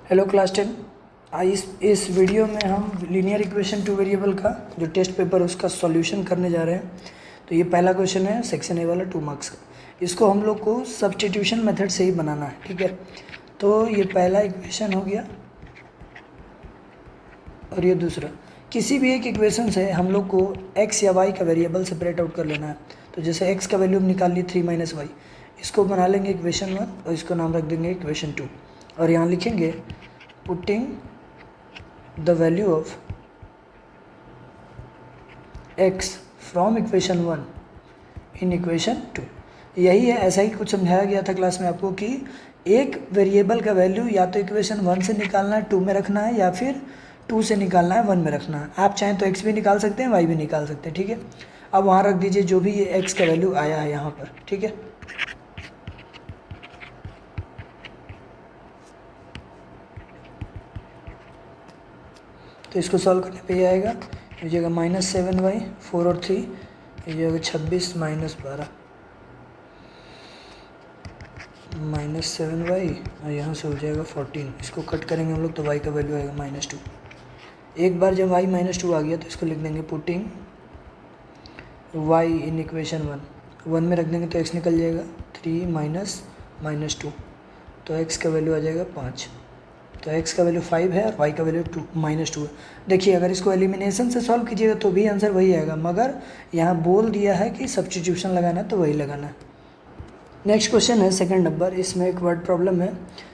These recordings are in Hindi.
Hello class 10। इस वीडियो में हम लीनियर इक्वेशन टू वेरिएबल का जो टेस्ट पेपर है उसका सॉल्यूशन करने जा रहे हैं। तो ये पहला क्वेश्चन है सेक्शन ए वाला 2 मार्क्स का। इसको हम लोग को सब्स्टिट्यूशन मेथड से ही बनाना है, ठीक है। तो ये पहला इक्वेशन हो गया और ये दूसरा। किसी भी एक इक्वेशन से हम लोग को एक्स या वाई का वेरिएबल सेपरेट आउट कर लेना है। तो जैसे एक्स का वैल्यू हम निकाल लिए 3 - वाई, इसको बना लेंगे इक्वेशन 1 और इसको नाम रख देंगे इक्वेशन 2। और यहाँ लिखेंगे putting the value of x from equation 1 in equation 2। यही है, ऐसा ही कुछ समझाया गया था क्लास में आपको कि एक वेरिएबल का वैल्यू या तो इक्वेशन 1 से निकालना है 2 में रखना है, या फिर 2 से निकालना है 1 में रखना है। आप चाहें तो x भी निकाल सकते हैं, y भी निकाल सकते हैं, ठीक है। अब वहाँ रख दीजिए जो भी ये x का वैल्यू आया है यहाँ पर, ठीक है। तो इसको सॉल्व करने पे ये आएगा, ये जाएगा -7y 4 और 3, ये जाएगा 26 - 12 -7y और यहाँ से हो जाएगा 14। इसको कट करेंगे हम लोग तो y का वैल्यू आएगा -2। एक बार जब y -2 आ गया तो इसको लिख देंगे पुटिंग y इन इक्वेशन 1 में रख देंगे तो x निकल जाएगा 3 - -2, तो x का वैल्यू आ जाएगा 5। तो x का वैल्यू 5 है और y का वैल्यू -2 है। देखिए अगर इसको एलिमिनेशन से सॉल्व कीजिएगा तो भी आंसर वही आएगा, मगर यहाँ बोल दिया है कि सब्स्टिट्यूशन लगाना है तो वही लगाना है। नेक्स्ट क्वेश्चन है सेकंड नंबर। इसमें एक वर्ड प्रॉब्लम है,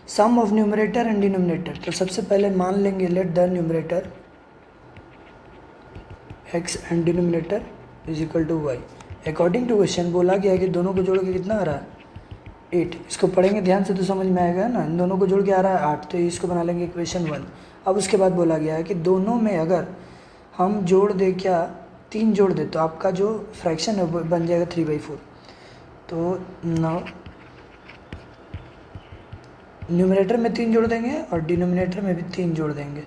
sum of numerator and denominator. तो सबसे पहले मान लेंगे let the numerator x and denominator is equal to y। According to question बोला गया है कि दोनों को जोड़ के कितना आ रहा है 8। इसको पढ़ेंगे ध्यान से तो समझ में आएगा ना। इन दोनों को जोड़ के आ रहा है 8, तो इसको बना लेंगे इक्वेशन 1। अब उसके बाद बोला गया है कि दोनों में अगर हम जोड़ दे, क्या 3 जोड़ दे, तो आपका जो फ्रैक्शन है वो बन जाएगा 3/4। तो नाउ न्यूमरेटर में 3 जोड़ देंगे और डिनोमिनेटर में भी 3 जोड़ देंगे,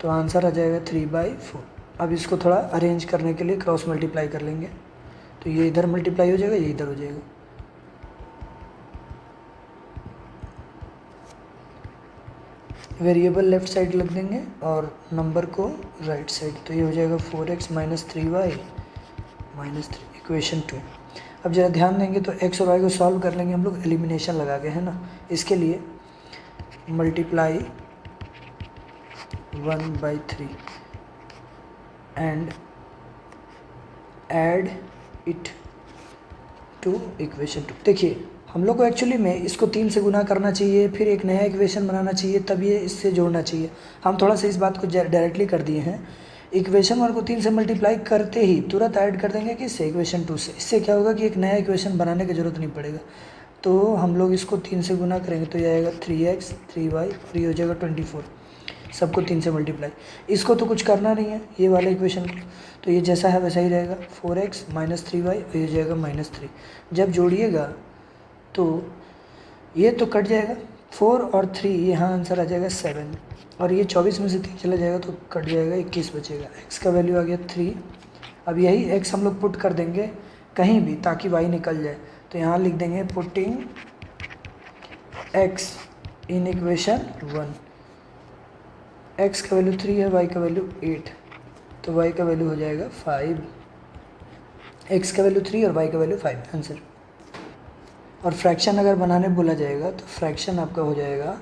तो आंसर आ जाएगा 3/4। अब इसको थोड़ा अरेंज करने के लिए क्रॉस मल्टीप्लाई कर लेंगे, तो ये इधर मल्टीप्लाई हो जाएगा, ये इधर हो जाएगा। वेरिएबल लेफ्ट साइड लग देंगे और नंबर को राइट साइड, तो ये हो जाएगा 4x - 3y -3 इक्वेशन 2। अब जरा ध्यान देंगे तो x और y को सॉल्व कर लेंगे हम लोग एलिमिनेशन लगा के, है ना। इसके लिए multiply 1/3 and add it to equation 2। देखिए हम लोग को एक्चुअली में इसको 3 से गुना करना चाहिए, फिर एक नया इक्वेशन बनाना चाहिए, तब ये इससे जोड़ना चाहिए। हम थोड़ा सा इस बात को डायरेक्टली कर दिए हैं। इक्वेशन 1 को 3 से मल्टीप्लाई करते ही तुरंत ऐड कर देंगे कि इससे इक्वेशन 2 से। इससे क्या होगा कि एक नया इक्वेशन बनाने की ज़रूरत नहीं पड़ेगा। तो हम लोग इसको 3 से गुना करेंगे तो ये आएगा 3x 3y और ये हो जाएगा 24। सबको 3 से मल्टीप्लाई। इसको तो कुछ करना नहीं है ये वाले इक्वेशन को, तो ये जैसा है वैसा ही रहेगा। 4x - 3y और ये जाएगा -3। जब जोड़िएगा तो ये तो कट जाएगा, 4 और 3, यहाँ आंसर आ जाएगा 7, और ये 24 में से 3 चला जाएगा तो कट जाएगा, 21 बचेगा। x का वैल्यू आ गया 3। अब यही x हम लोग पुट कर देंगे कहीं भी ताकि y निकल जाए, तो यहाँ लिख देंगे putting x in equation 1। x का वैल्यू 3 है, y का वैल्यू 8, तो y का वैल्यू हो जाएगा 5। x का वैल्यू 3 और y का वैल्यू 5 आंसर। और फ्रैक्शन अगर बनाने बोला जाएगा तो फ्रैक्शन आपका हो जाएगा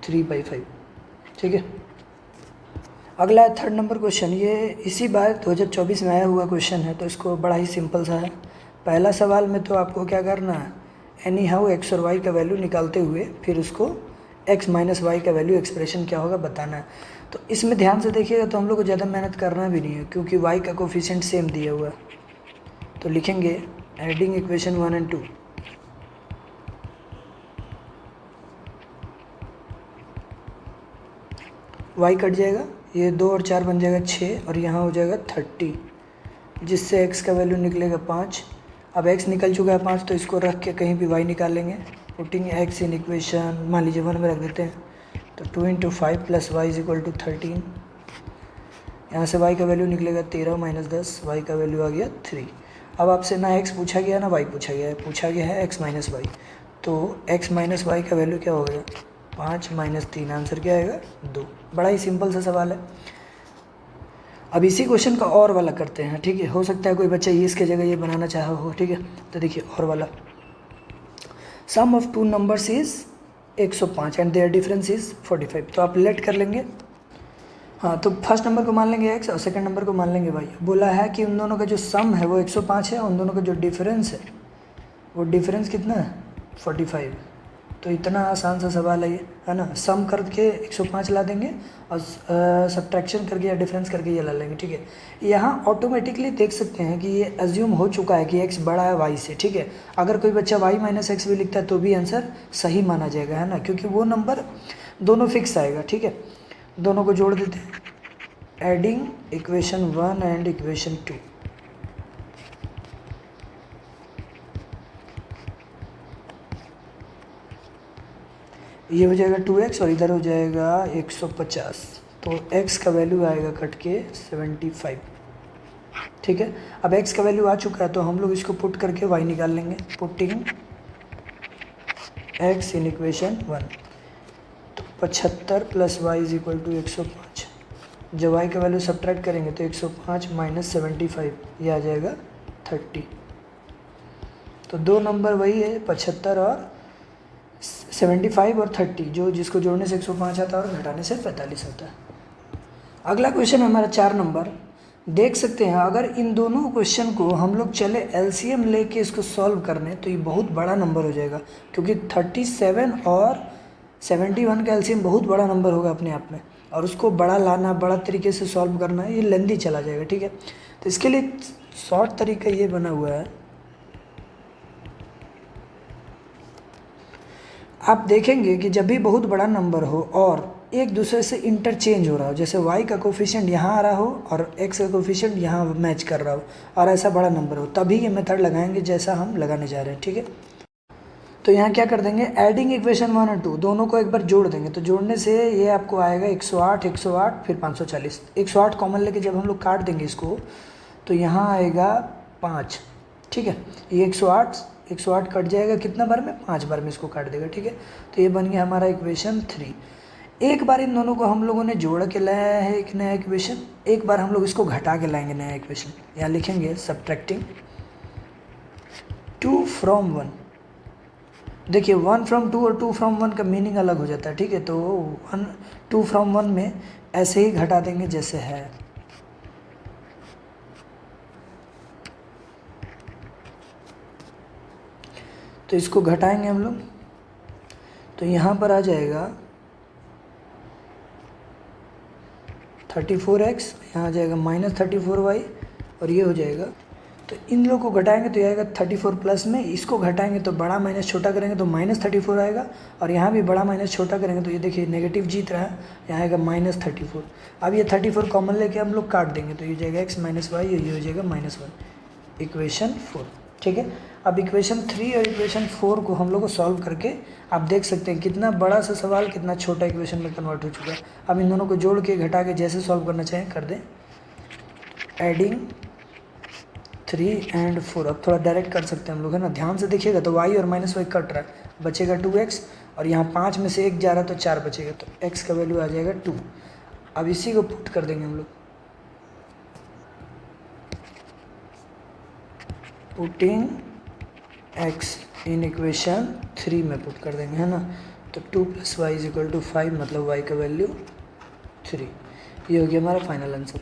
3/5, ठीक है। अगला है थर्ड नंबर क्वेश्चन। ये इसी बार 2024 में आया हुआ क्वेश्चन है, तो इसको बड़ा ही सिंपल सा है। पहला सवाल में तो आपको क्या करना है, एनी हाउ एक्स और वाई का वैल्यू निकालते हुए फिर उसको x - y का वैल्यू एक्सप्रेशन क्या होगा बताना है। तो इसमें ध्यान से देखिएगा तो हम लोग को ज़्यादा मेहनत करना भी नहीं है, क्योंकि y का कोफिशिएंट सेम दिया हुआ है। तो लिखेंगे adding equation 1 and 2। y cut जाएगा, ये 2 और 4 बन जाएगा 6, और यहाँ हो जाएगा 30, जिससे x का वैल्यू निकलेगा 5। अब x निकल चुका है 5, तो इसको रख के कहीं भी y निकाल लेंगे। पुटिंग x इन इक्वेशन, मान लीजिए 1 में रख देते हैं, तो 2 × 5 + y = 13। यहाँ से y का वैल्यू निकलेगा 13 - 10, y का वैल्यू आ गया 3। अब आपसे ना x पूछा गया ना y पूछा गया है, पूछा गया है x - y। तो x - y का वैल्यू क्या हो गया 5 माइनस 3, आंसर क्या आएगा 2। बड़ा ही सिंपल सा सवाल है। अब इसी क्वेश्चन का और वाला करते हैं, ठीक है। हो सकता है कोई बच्चा ये इसके जगह ये बनाना चाहा हो, ठीक है। तो देखिए और वाला, sum of two numbers is 105 and their difference is 45। तो आप लेट कर लेंगे। हाँ, तो फर्स्ट नंबर को मान लेंगे x और सेकंड नंबर को मान लेंगे y। बोला है कि उन दोनों का जो सम है वो 105 है, उन दोनों का जो डिफरेंस है वो डिफरेंस कितना है 45। तो इतना आसान सा सवाल है ये, है ना। सम करके 105 ला देंगे और सब्ट्रैक्शन करके या डिफरेंस करके ये ला लेंगे, ठीक है। यहाँ ऑटोमेटिकली देख सकते हैं कि ये एज्यूम हो चुका है कि x बड़ा है y से, ठीक है। अगर कोई बच्चा y माइनस एक्स भी लिखता है तो भी आंसर सही माना जाएगा, है ना, क्योंकि वो नंबर दोनों फिक्स आएगा, ठीक है। दोनों को जोड़ देते हैं, एडिंग इक्वेशन 1 एंड इक्वेशन 2। ये हो जाएगा 2x और इधर हो जाएगा 150। तो x का वैल्यू आएगा कट के 75, ठीक है। अब x का वैल्यू आ चुका है तो हम लोग इसको पुट करके y निकाल लेंगे, पुटिंग x इन इक्वेशन 1। तो 75 plus y is equal to 105। जब y का वैल्यू सब्ट्रैक्ट करेंगे तो 105 माइनस 75 ये आ जाएगा 30। तो दो नंबर वही है 75 और 75 और 30, जो जिसको जोड़ने से 105 आता है और घटाने से 45 आता है। अगला क्वेश्चन है हमारा 4 नंबर। देख सकते हैं अगर इन दोनों क्वेश्चन को हम लोग चले एलसीएम लेके इसको सॉल्व करने तो ये बहुत बड़ा नंबर हो जाएगा, क्योंकि 37 और 71 का एलसीएम बहुत बड़ा नंबर होगा अपने आप में, और उसको बड़ा लाना, बड़ा तरीके से सॉल्व करना, ये लेंदी चला जाएगा, ठीक है। तो इसके लिए शॉर्ट तरीका ये बना हुआ है, आप देखेंगे कि जब भी बहुत बड़ा नंबर हो और एक दूसरे से इंटरचेंज हो रहा हो, जैसे y का कोफिशिएंट यहाँ आ रहा हो और x का कोफिशिएंट यहाँ मैच कर रहा हो और ऐसा बड़ा नंबर हो, तभी ये मेथड लगाएंगे जैसा हम लगाने जा रहे हैं, ठीक है। तो यहाँ क्या कर देंगे, एडिंग इक्वेशन 1 और 2 दोनों को एक बार जोड़ देंगे। तो जोड़ने से ये आपको आएगा 108, 108 फिर 540। 108 कॉमन लेके जब हम लोग काट देंगे इसको तो यहाँ आएगा 5, ठीक है। ये 108 कट जाएगा कितना बार में, 5 बार में इसको काट देगा, ठीक है। तो ये बन गया हमारा इक्वेशन 3। एक बार इन दोनों को हम लोगों ने जोड़ के लाया है एक नया इक्वेशन, एक बार हम लोग इसको घटा के लाएंगे नया इक्वेशन। यहाँ लिखेंगे सब्ट्रैक्टिंग 2 फ्रॉम 1। देखिए 1 फ्रॉम 2 और 2 फ्रॉम 1 का मीनिंग अलग हो जाता है, ठीक है। तो 2 फ्रॉम 1 में ऐसे ही घटा देंगे जैसे है। तो इसको घटाएंगे हम लोग, तो यहाँ पर आ जाएगा 34x, यहाँ आ जाएगा माइनस 34y और ये हो जाएगा। तो इन लोगों को घटाएंगे तो ये आएगा 34 प्लस में, इसको घटाएंगे तो बड़ा माइनस छोटा करेंगे तो माइनस 34 आएगा, और यहाँ भी बड़ा माइनस छोटा करेंगे तो ये देखिए नेगेटिव जीत रहा है, यहाँ आएगा माइनस 34। अब ये 34 कॉमन लेके हम लोग काट देंगे तो ये हो जाएगा x माइनस वाई, ये हो जाएगा -1, इक्वेशन 4, ठीक है। अब इक्वेशन 3 और इक्वेशन 4 को हम लोग को सॉल्व करके आप देख सकते हैं कितना बड़ा सा सवाल कितना छोटा इक्वेशन में कन्वर्ट हो चुका है। अब इन दोनों को जोड़ के घटा के जैसे सॉल्व करना चाहें कर दें, एडिंग 3 एंड 4। अब थोड़ा डायरेक्ट कर सकते हैं हम लोग, है ना। ध्यान से देखिएगा तो y और -y कट रहा है, बचेगा 2x और यहाँ 5 में से 1 जा रहा है तो 4 बचेगा, तो x का वैल्यू आ जाएगा 2। अब इसी को पुट कर देंगे हम लोग, पुटिंग x इन इक्वेशन 3 में पुट कर देंगे, है ना। तो 2 + y = 5, मतलब y का वैल्यू 3। ये हो गया हमारा फाइनल आंसर।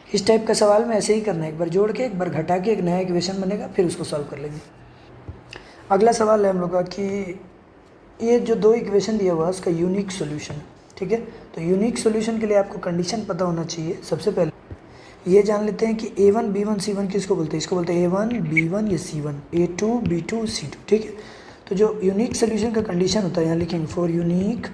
इस टाइप का सवाल में ऐसे ही करना है, एक बार जोड़ के एक बार घटा के एक नया इक्वेशन बनेगा, फिर उसको सॉल्व कर लेंगे। अगला सवाल है हम लोग का कि ये जो दो इक्वेशन दिया हुआ है उसका यूनिक सॉल्यूशन, ठीक है। तो यूनिक सॉल्यूशन के लिए आपको कंडीशन पता होना चाहिए। सबसे पहले ये जान लेते हैं कि A1 B1 C1 किसको बोलते हैं, इसको बोलते हैं A1 B1 या C1, A2 B2 C2, ठीक है। तो जो यूनिक सोल्यूशन का कंडीशन होता है यहाँ लिखेंगे for unique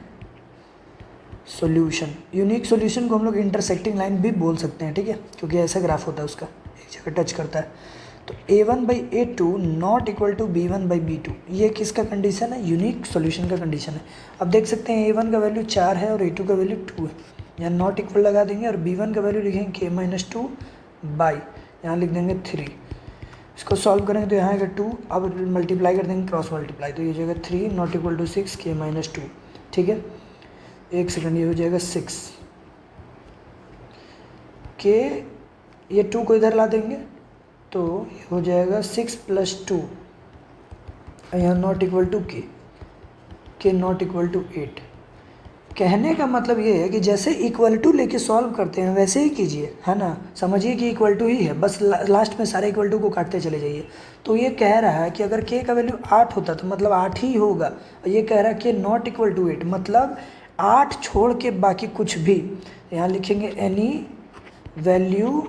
solution. Unique solution को हम लोग इंटरसेक्टिंग लाइन भी बोल सकते हैं, ठीक है, क्योंकि ऐसा ग्राफ होता है उसका, एक जगह टच करता है। तो A1/A2 not equal to B1/B2, ये किसका कंडीशन है, यूनिक सॉल्यूशन का कंडीशन है। अब देख सकते हैं A1 का वैल्यू 4 है और A2 का वैल्यू 2 है, यहाँ नॉट इक्वल लगा देंगे और B1 का वैल्यू लिखेंगे K-2 बाई, यहाँ लिख देंगे 3। इसको सॉल्व करेंगे तो यहाँ आएगा 2, अब मल्टीप्लाई कर देंगे क्रॉस मल्टीप्लाई, तो ये जगह 3 नॉट इक्वल टू 6 K-2 ठीक है, एक सेकंड, ये हो जाएगा 6 के, ये 2 को इधर ला देंगे तो ये हो जाएगा 6 + 2, यहाँ नॉट इक्वल टू के नॉट इक्वल टू 8। कहने का मतलब ये है कि जैसे इक्वल टू लेके सॉल्व करते हैं वैसे ही कीजिए, है ना। समझिए कि इक्वल टू ही है, बस लास्ट में सारे इक्वल टू को काटते चले जाइए। तो ये कह रहा है कि अगर के का वैल्यू 8 होता तो मतलब 8 ही होगा, और ये कह रहा है कि नॉट इक्वल टू 8 मतलब 8 छोड़ के बाकी कुछ भी। यहाँ लिखेंगे एनी वैल्यू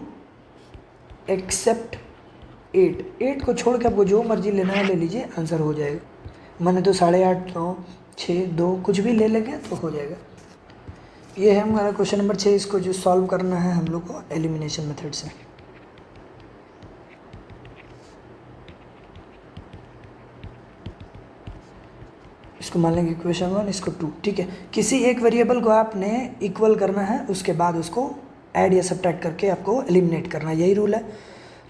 एक्सेप्ट 8 को छोड़ के आपको जो मर्जी लेना है ले लीजिए, आंसर हो जाएगा। मैंने तो 8.5, 9, 6, 2 कुछ भी ले लेंगे तो हो जाएगा। ये है हमारा क्वेश्चन नंबर 6। इसको जो सॉल्व करना है हम लोग को एलिमिनेशन मेथड से। इसको मान लेंगे इक्वेशन 1, इसको 2, ठीक है। किसी एक वेरिएबल को आपने इक्वल करना है, उसके बाद उसको ऐड या सब्ट्रैक्ट करके आपको एलिमिनेट करना है, यही रूल है।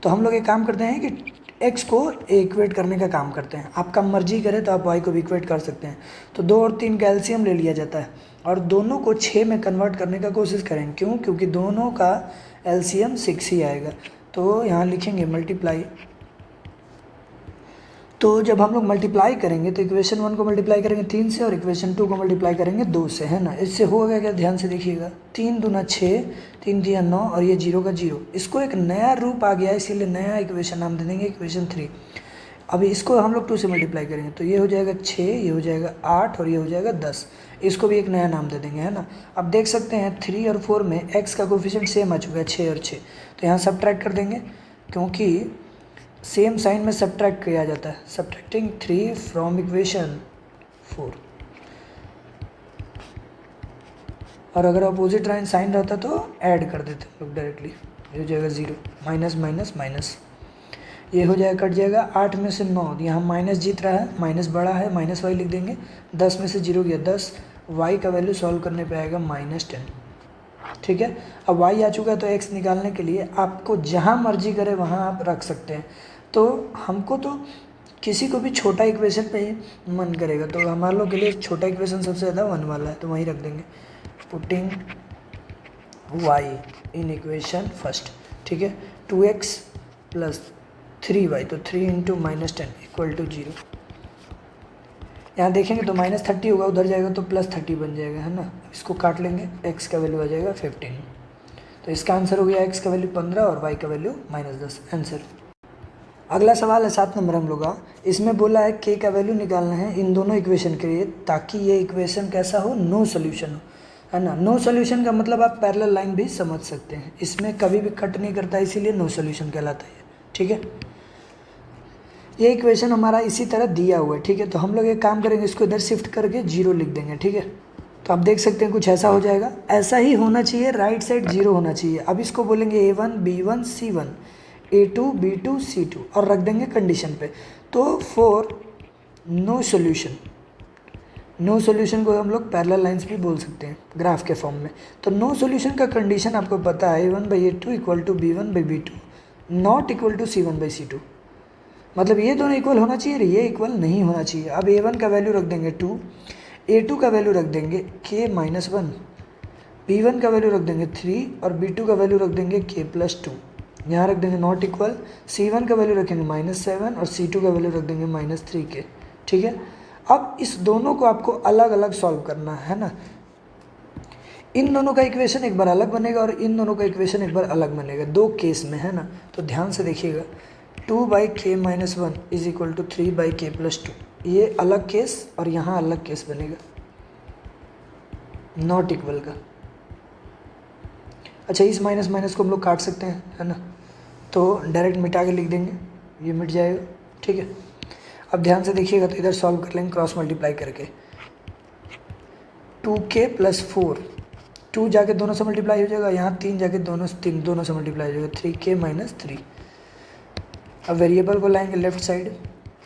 तो हम लोग एक काम करते हैं कि x को इक्वेट करने का काम करते हैं। आपका मर्जी करे तो आप y को भी इक्वेट कर सकते हैं। तो 2 और 3 का एलसीएम ले लिया जाता है और दोनों को 6 में कन्वर्ट करने का कोशिश करें। क्यों? क्योंकि दोनों का एलसीएम 6 ही आएगा। तो यहाँ लिखेंगे मल्टीप्लाई। तो जब हम लोग मल्टीप्लाई करेंगे तो इक्वेशन 1 को मल्टीप्लाई करेंगे 3 से और इक्वेशन 2 को मल्टीप्लाई करेंगे 2 से, है ना। इससे होगा क्या, ध्यान से देखिएगा, 3 दूना 6, 3 दिया 9 और ये 0 का 0। इसको एक नया रूप आ गया, इसीलिए नया इक्वेशन नाम दे देंगे इक्वेशन 3। अभी इसको हम लोग 2 से मल्टीप्लाई करेंगे तो ये हो जाएगा 6, ये हो जाएगा 8 और ये हो जाएगा 10। इसको भी एक नया नाम दे देंगे, है ना। अब देख सकते हैं 3 और 4 में x का कोफिशिएंट सेम आ चुका है, 6 और 6। तो यहाँ सब्ट्रैक्ट कर देंगे, क्योंकि सेम साइन में सब्ट्रैक्ट किया जाता है। Subtracting 3 from equation 4। और अगर अपोजिट साइन रहता तो ऐड कर देते हम लोग डायरेक्टली। ये हो जाएगा 0, माइनस माइनस माइनस, ये हो जाएगा, कट जाएगा। 8 में से 9, यहाँ माइनस जीत रहा है, माइनस बड़ा है, माइनस वाई लिख देंगे। 10 में से 0 गया 10, वाई का वैल्यू सॉल्व करने पे आएगा -10, ठीक है। अब वाई आ चुका है तो एक्स निकालने के लिए आपको जहाँ मर्जी करे वहाँ आप रख सकते हैं। तो हमको तो किसी को भी छोटा इक्वेशन पे ही मन करेगा, तो हमारे लोग के लिए छोटा इक्वेशन सबसे ज़्यादा 1 वाला है, तो वहीं रख देंगे। Putting y in equation first, ठीक है। 2x + 3y, तो 3 × -10 = 0। यहाँ देखेंगे तो -30 होगा, उधर जाएगा तो +30 बन जाएगा, है ना। इसको काट लेंगे, x का वैल्यू आ जाएगा 15। तो इसका आंसर हो गया x का वैल्यू 15 और y का वैल्यू -10, आंसर। अगला सवाल है 7 नंबर हम लोग का। इसमें बोला है k का वैल्यू निकालना है इन दोनों इक्वेशन के लिए, ताकि ये इक्वेशन कैसा हो, नो सोल्यूशन हो, है ना। नो सोल्यूशन का मतलब आप पैरेलल लाइन भी समझ सकते हैं, इसमें कभी भी कट नहीं करता, इसीलिए नो सोल्यूशन कहलाता है, ठीक है। ये इक्वेशन हमारा इसी तरह दिया हुआ है, ठीक है। तो हम लोग एक काम करेंगे, इसको इधर शिफ्ट करके 0 लिख देंगे, ठीक है। तो आप देख सकते हैं कुछ ऐसा हो जाएगा, ऐसा ही होना चाहिए, राइट साइड 0 होना चाहिए। अब इसको बोलेंगे A1 B1 C1, A2 B2 C2 और रख देंगे कंडीशन पे। तो for no solution, no solution को हम लोग पैरेलल लाइंस भी बोल सकते हैं ग्राफ के फॉर्म में। तो नो सोल्यूशन का कंडीशन आपको पता है, A1/A2 = B1/B2 not equal to C1/C2। मतलब ये दोनों इक्वल होना चाहिए, ये इक्वल नहीं होना चाहिए। अब A1 का वैल्यू रख देंगे 2, A2 का वैल्यू रख देंगे k-1, B1 का वैल्यू रख देंगे 3 और B2 का वैल्यू रख देंगे k+2। यहाँ रख देंगे नॉट इक्वल, C1 का वैल्यू रखेंगे -7 और C2 का वैल्यू रख देंगे -3k, ठीक है। अब इस दोनों को आपको अलग अलग सॉल्व करना है ना। इन दोनों का इक्वेशन एक बार अलग बनेगा और इन दोनों का इक्वेशन एक बार अलग बनेगा, 2 केस में, है ना। तो ध्यान से देखिएगा, 2/k-1 = 3/k+2, ये अलग केस और यहाँ अलग केस बनेगा नॉट इक्वल का। अच्छा, इस माइनस माइनस को हम लोग काट सकते हैं, है ना। तो डायरेक्ट मिटा के लिख देंगे, ये मिट जाएगा, ठीक है। अब ध्यान से देखिएगा, तो इधर सॉल्व कर लेंगे क्रॉस मल्टीप्लाई करके। 2k + 4, 2 जाके दोनों से मल्टीप्लाई हो जाएगा, यहाँ 3 जाके दोनों से मल्टीप्लाई हो जाएगा, 3k - 3। अब वेरिएबल को लाएंगे लेफ्ट साइड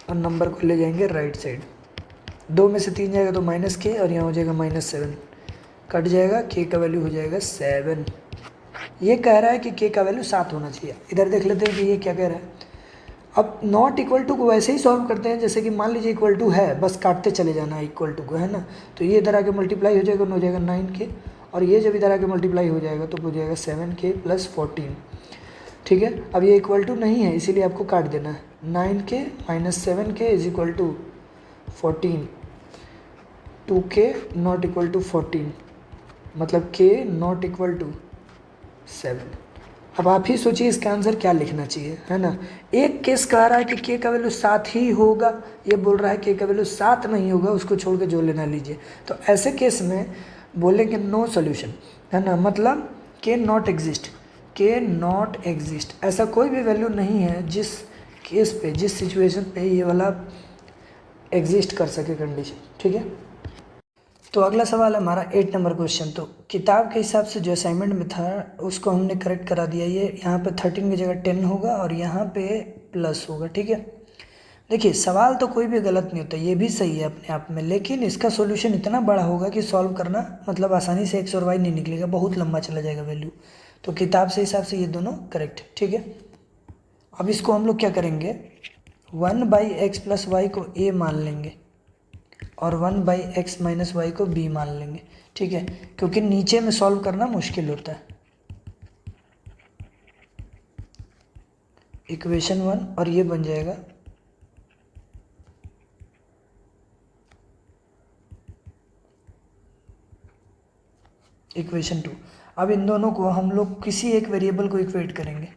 और नंबर को ले जाएंगे राइट साइड। 2 में से 3 जाएगा तो -k और यहाँ हो जाएगा -7, कट जाएगा, k का वैल्यू हो जाएगा 7। ये कह रहा है कि k का वैल्यू 7 होना चाहिए। इधर देख लेते हैं कि ये क्या कह रहा है। अब नॉट इक्वल टू को वैसे ही सॉल्व करते हैं जैसे कि मान लीजिए इक्वल टू है, बस काटते चले जाना है इक्वल टू को, है ना। तो ये इधर आके मल्टीप्लाई हो जाएगा, हो जाएगा 9k, और ये जब इधर आके मल्टीप्लाई हो जाएगा तो हो जाएगा 7k + 14, ठीक है। अब ये इक्वल टू नहीं है इसीलिए आपको काट देना है। 9k - 7k = 14, 2k not equal to 14, मतलब k नॉट इक्वल टू 7। अब आप ही सोचिए इसका आंसर क्या लिखना चाहिए, है ना। एक केस कह रहा है कि k का वैल्यू 7 ही होगा, ये बोल रहा है k का वैल्यू 7 नहीं होगा, उसको छोड़ के जो लेना लीजिए। तो ऐसे केस में बोलेंगे नो सॉल्यूशन, है ना, मतलब k not exist, k not exist, ऐसा कोई भी वैल्यू नहीं है जिस केस पे, जिस सिचुएशन पे ये वाला एग्जिस्ट कर सके कंडीशन, ठीक है। तो अगला सवाल है हमारा 8 नंबर क्वेश्चन। तो किताब के हिसाब से जो असाइनमेंट में था उसको हमने करेक्ट करा दिया। ये यहाँ पे 13 की जगह 10 होगा और यहाँ पे प्लस होगा, ठीक है। देखिए सवाल तो कोई भी गलत नहीं होता, ये भी सही है अपने आप में, लेकिन इसका सॉल्यूशन इतना बड़ा होगा कि सॉल्व करना मतलब आसानी से x और y नहीं निकलेगा, बहुत लंबा चला जाएगा वैल्यू। तो किताब से हिसाब से ये दोनों करेक्ट, ठीक है। अब इसको हम लोग क्या करेंगे, 1/x + y को a मान लेंगे और 1/x - y को b मान लेंगे, ठीक है, क्योंकि नीचे में सॉल्व करना मुश्किल होता है। इक्वेशन 1 और ये बन जाएगा इक्वेशन 2। अब इन दोनों को हम लोग किसी एक वेरिएबल को इक्वेट करेंगे।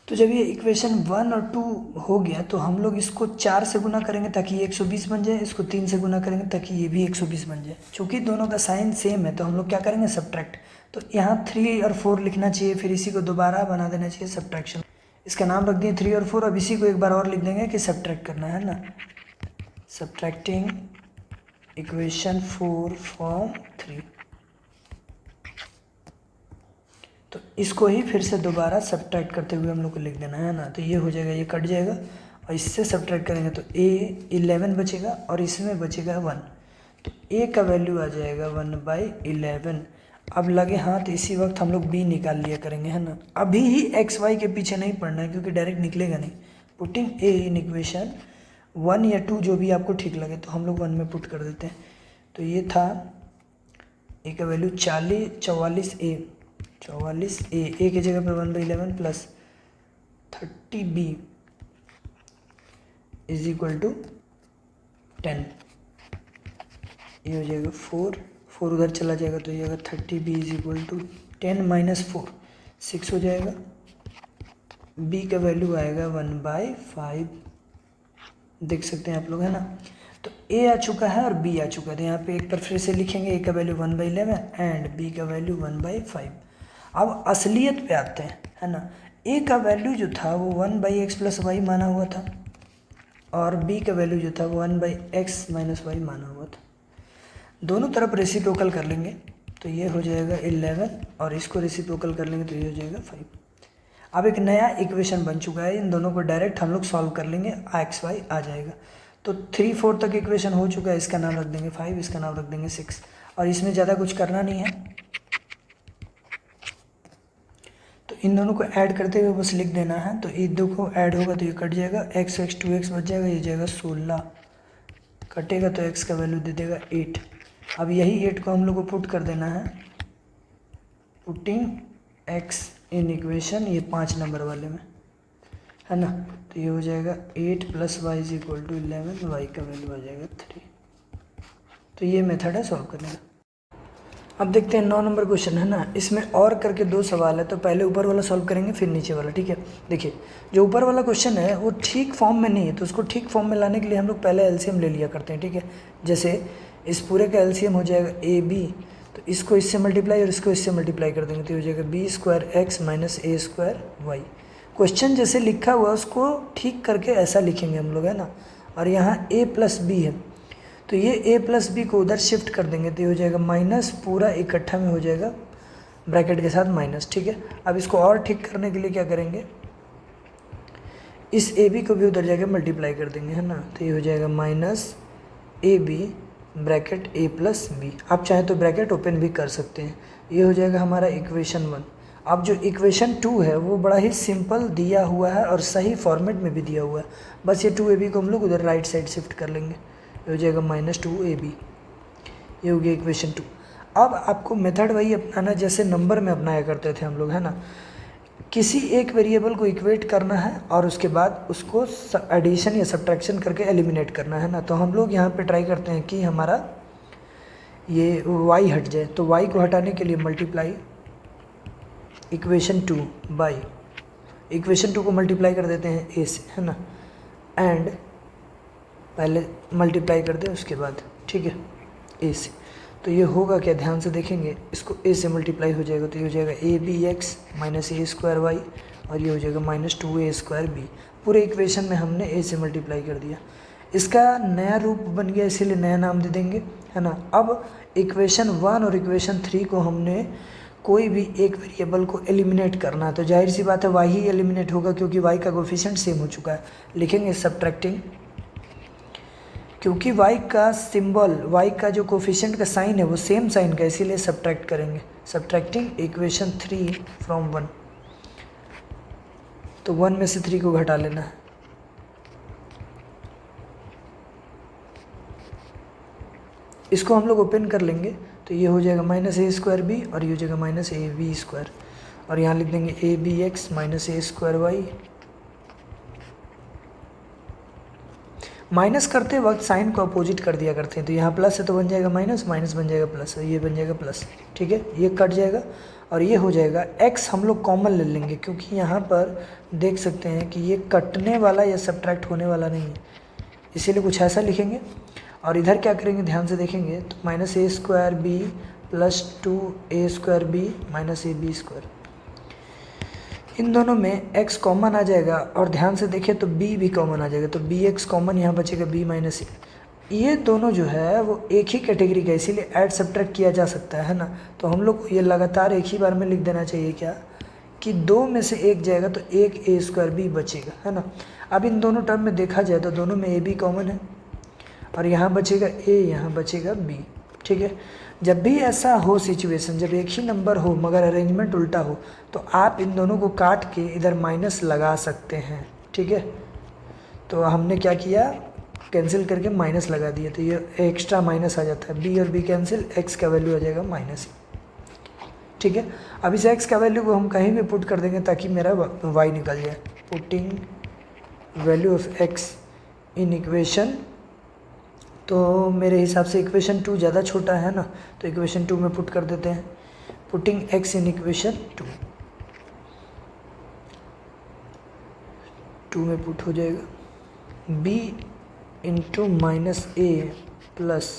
तो जब ये इक्वेशन 1 और 2 हो गया तो हम लोग इसको 4 से गुना करेंगे ताकि ये 120 बन जाए, इसको 3 से गुना करेंगे ताकि ये भी 120 बन जाए। चूँकि दोनों का साइन सेम है तो हम लोग क्या करेंगे, सब्ट्रैक्ट। तो यहाँ 3 और 4 लिखना चाहिए, फिर इसी को दोबारा बना देना चाहिए सब्ट्रैक्शन। इसका नाम रख दिए 3 और 4। अब इसी को एक बार और लिख देंगे कि सब्ट्रैक्ट करना है ना, सब्ट्रैक्टिंग इक्वेशन 4 फ्रॉम 3। तो इसको ही फिर से दोबारा सब्ट्रैक्ट करते हुए हम लोग को लिख देना है ना। तो ये हो जाएगा, ये कट जाएगा और इससे सब्ट्रैक्ट करेंगे तो a 11 बचेगा और इसमें बचेगा 1। तो a का वैल्यू आ जाएगा 1/11। अब लगे हाथ इसी वक्त हम लोग b निकाल लिया करेंगे, है ना। अभी ही x y के पीछे नहीं पड़ना है क्योंकि डायरेक्ट निकलेगा नहीं। पुटिंग a इन इक्वेशन 1 या 2 जो भी आपको ठीक लगे, तो हम लोग 1 में पुट कर देते हैं। तो ये था a का वैल्यू 44a, 44a की जगह पर 1/11 + 30b = 10। ये हो जाएगा 4 उधर चला जाएगा तो ये अगर 30b = 10 - 4 6 हो जाएगा। b का वैल्यू आएगा 1/5, देख सकते हैं आप लोग, है ना। तो a आ चुका है और b आ चुका है। तो यहाँ पे एक बार फिर से लिखेंगे, a का वैल्यू 1/11 एंड b का वैल्यू 1/5। अब असलियत पे आते हैं, है ना। a का वैल्यू जो था वो 1/x + y माना हुआ था और b का वैल्यू जो था वो 1/x - y माना हुआ था। दोनों तरफ रेसिप्रोकल कर लेंगे तो ये हो जाएगा 11 और इसको रेसिप्रोकल कर लेंगे तो ये हो जाएगा 5। अब एक नया इक्वेशन बन चुका है, इन दोनों को डायरेक्ट हम लोग सॉल्व कर लेंगे, x y आ जाएगा। तो 3 4 तक इक्वेशन हो चुका है, इसका नाम रख देंगे 5, इसका नाम रख देंगे 6 और इसमें ज़्यादा कुछ करना नहीं है। तो इन दोनों को ऐड करते हुए बस लिख देना है। तो ये दो को ऐड होगा तो ये कट जाएगा, x 2x बच जाएगा, ये जाएगा 16, कटेगा तो x का वैल्यू दे देगा 8। अब यही 8 को हम लोग को पुट कर देना है, पुटिंग x इन इक्वेशन ये 5 नंबर वाले में, है ना। तो ये हो जाएगा 8 + y = 11, y का वैल्यू आ जाएगा 3। तो ये मेथड है सॉल्व करने का। अब देखते हैं 9 नंबर क्वेश्चन, है ना। इसमें और करके 2 सवाल है, तो पहले ऊपर वाला सॉल्व करेंगे फिर नीचे वाला, ठीक है। देखिए जो ऊपर वाला क्वेश्चन है वो ठीक फॉर्म में नहीं है, तो उसको ठीक फॉर्म में लाने के लिए हम लोग पहले एलसीएम ले लिया करते हैं, ठीक है। जैसे इस पूरे का एलसीएम हो जाएगा AB, तो इसको इससे मल्टीप्लाई और इसको इससे मल्टीप्लाई कर देंगे तो हो जाएगा b² x - a² y। Question जैसे लिखा हुआ उसको ठीक करके ऐसा लिखेंगे हम लोग, है ना। और यहाँ a + b है तो ये a + b को उधर शिफ्ट कर देंगे तो ये हो जाएगा माइनस, पूरा इकट्ठा में हो जाएगा ब्रैकेट के साथ माइनस, ठीक है। अब इसको और ठीक करने के लिए क्या करेंगे, इस ab को भी उधर जाकर मल्टीप्लाई कर देंगे, है ना। तो ये हो जाएगा -ab ब्रैकेट a + b। आप चाहे तो ब्रैकेट ओपन भी कर सकते हैं। ये हो जाएगा हमारा इक्वेशन 1। अब जो इक्वेशन 2 है वो बड़ा ही सिंपल दिया हुआ है और सही फॉर्मेट में भी दिया हुआ है, बस ये 2ab को हम लोग उधर राइट साइड शिफ्ट कर लेंगे, ये हो जाएगा -2ab, ये हो गया इक्वेशन 2। अब आपको मेथड वही अपनाना जैसे नंबर में अपनाया करते थे हम लोग, है ना। किसी एक वेरिएबल को इक्वेट करना है और उसके बाद उसको एडिशन या सब्ट्रैक्शन करके एलिमिनेट करना है ना। तो हम लोग यहाँ पे ट्राई करते हैं कि हमारा ये y हट जाए, तो y को हटाने के लिए मल्टीप्लाई इक्वेशन 2 बाई इक्वेशन 2 को मल्टीप्लाई कर देते हैं a से, है ना, एंड पहले मल्टीप्लाई कर दे उसके बाद, ठीक है, a से। तो ये होगा क्या, ध्यान से देखेंगे, इसको a से मल्टीप्लाई हो जाएगा तो ये हो जाएगा abx माइनस a² y और ये हो जाएगा -2a²b। पूरे इक्वेशन में हमने a से मल्टीप्लाई कर दिया, इसका नया रूप बन गया इसीलिए नया नाम दे देंगे, है ना। अब इक्वेशन 1 और इक्वेशन 3 को हमने कोई भी एक वेरिएबल को एलिमिनेट करना है, तो जाहिर सी बात है y ही एलिमिनेट होगा क्योंकि y का कोफिशिएंट सेम हो चुका है। लिखेंगे सब्ट्रैक्टिंग, क्योंकि y का सिंबल, y का जो कोफिशिएंट का साइन है वो सेम साइन का, इसीलिए सब्ट्रैक्ट करेंगे। सब्ट्रैक्टिंग इक्वेशन 3 फ्रॉम 1, तो 1 में से 3 को घटा लेना है। इसको हम लोग ओपन कर लेंगे तो ये हो जाएगा -a²b और ये हो जाएगा -ab², और यहाँ लिख देंगे abx माइनस a²y। माइनस करते वक्त साइन को अपोजिट कर दिया करते हैं, तो यहाँ प्लस है तो बन जाएगा माइनस, माइनस बन जाएगा प्लस, और ये बन जाएगा प्लस, ठीक है, ये कट जाएगा और ये हो जाएगा x हम लोग कॉमन ले लेंगे क्योंकि यहाँ पर देख सकते हैं कि ये कटने वाला या सब्ट्रैक्ट होने वाला नहीं है, इसीलिए कुछ ऐसा लिखेंगे। और इधर क्या करेंगे, ध्यान से देखेंगे तो -a²b plus 2a²b minus ab², इन दोनों में x कॉमन आ जाएगा और ध्यान से देखें तो b भी कॉमन आ जाएगा, तो bx कॉमन यहाँ बचेगा b माइनस a। ये दोनों जो है वो एक ही कैटेगरी का, इसीलिए ऐड सब्ट्रैक्ट किया जा सकता है ना। तो हम लोग को ये लगातार एक ही बार में लिख देना चाहिए क्या, कि 2 में से 1 जाएगा तो एक a²b बचेगा, है ना। अब इन दोनों टर्म में देखा जाए तो दोनों में ab कॉमन है और यहाँ बचेगा a, यहाँ बचेगा b, ठीक है। जब भी ऐसा हो सिचुएशन, जब एक ही नंबर हो मगर अरेंजमेंट उल्टा हो, तो आप इन दोनों को काट के इधर माइनस लगा सकते हैं, ठीक है। तो हमने क्या किया, कैंसिल करके माइनस लगा दिया, तो ये एक्स्ट्रा माइनस आ जाता है, b और b कैंसिल, x का वैल्यू आ जाएगा माइनस, ठीक है। अब इस x का वैल्यू को हम कहीं भी पुट कर देंगे ताकि मेरा y निकल जाए। Putting value of x in equation, तो मेरे हिसाब से इक्वेशन 2 ज़्यादा छोटा है ना, तो इक्वेशन 2 में पुट कर देते हैं। पुटिंग x इन इक्वेशन 2 में पुट हो जाएगा b into -a plus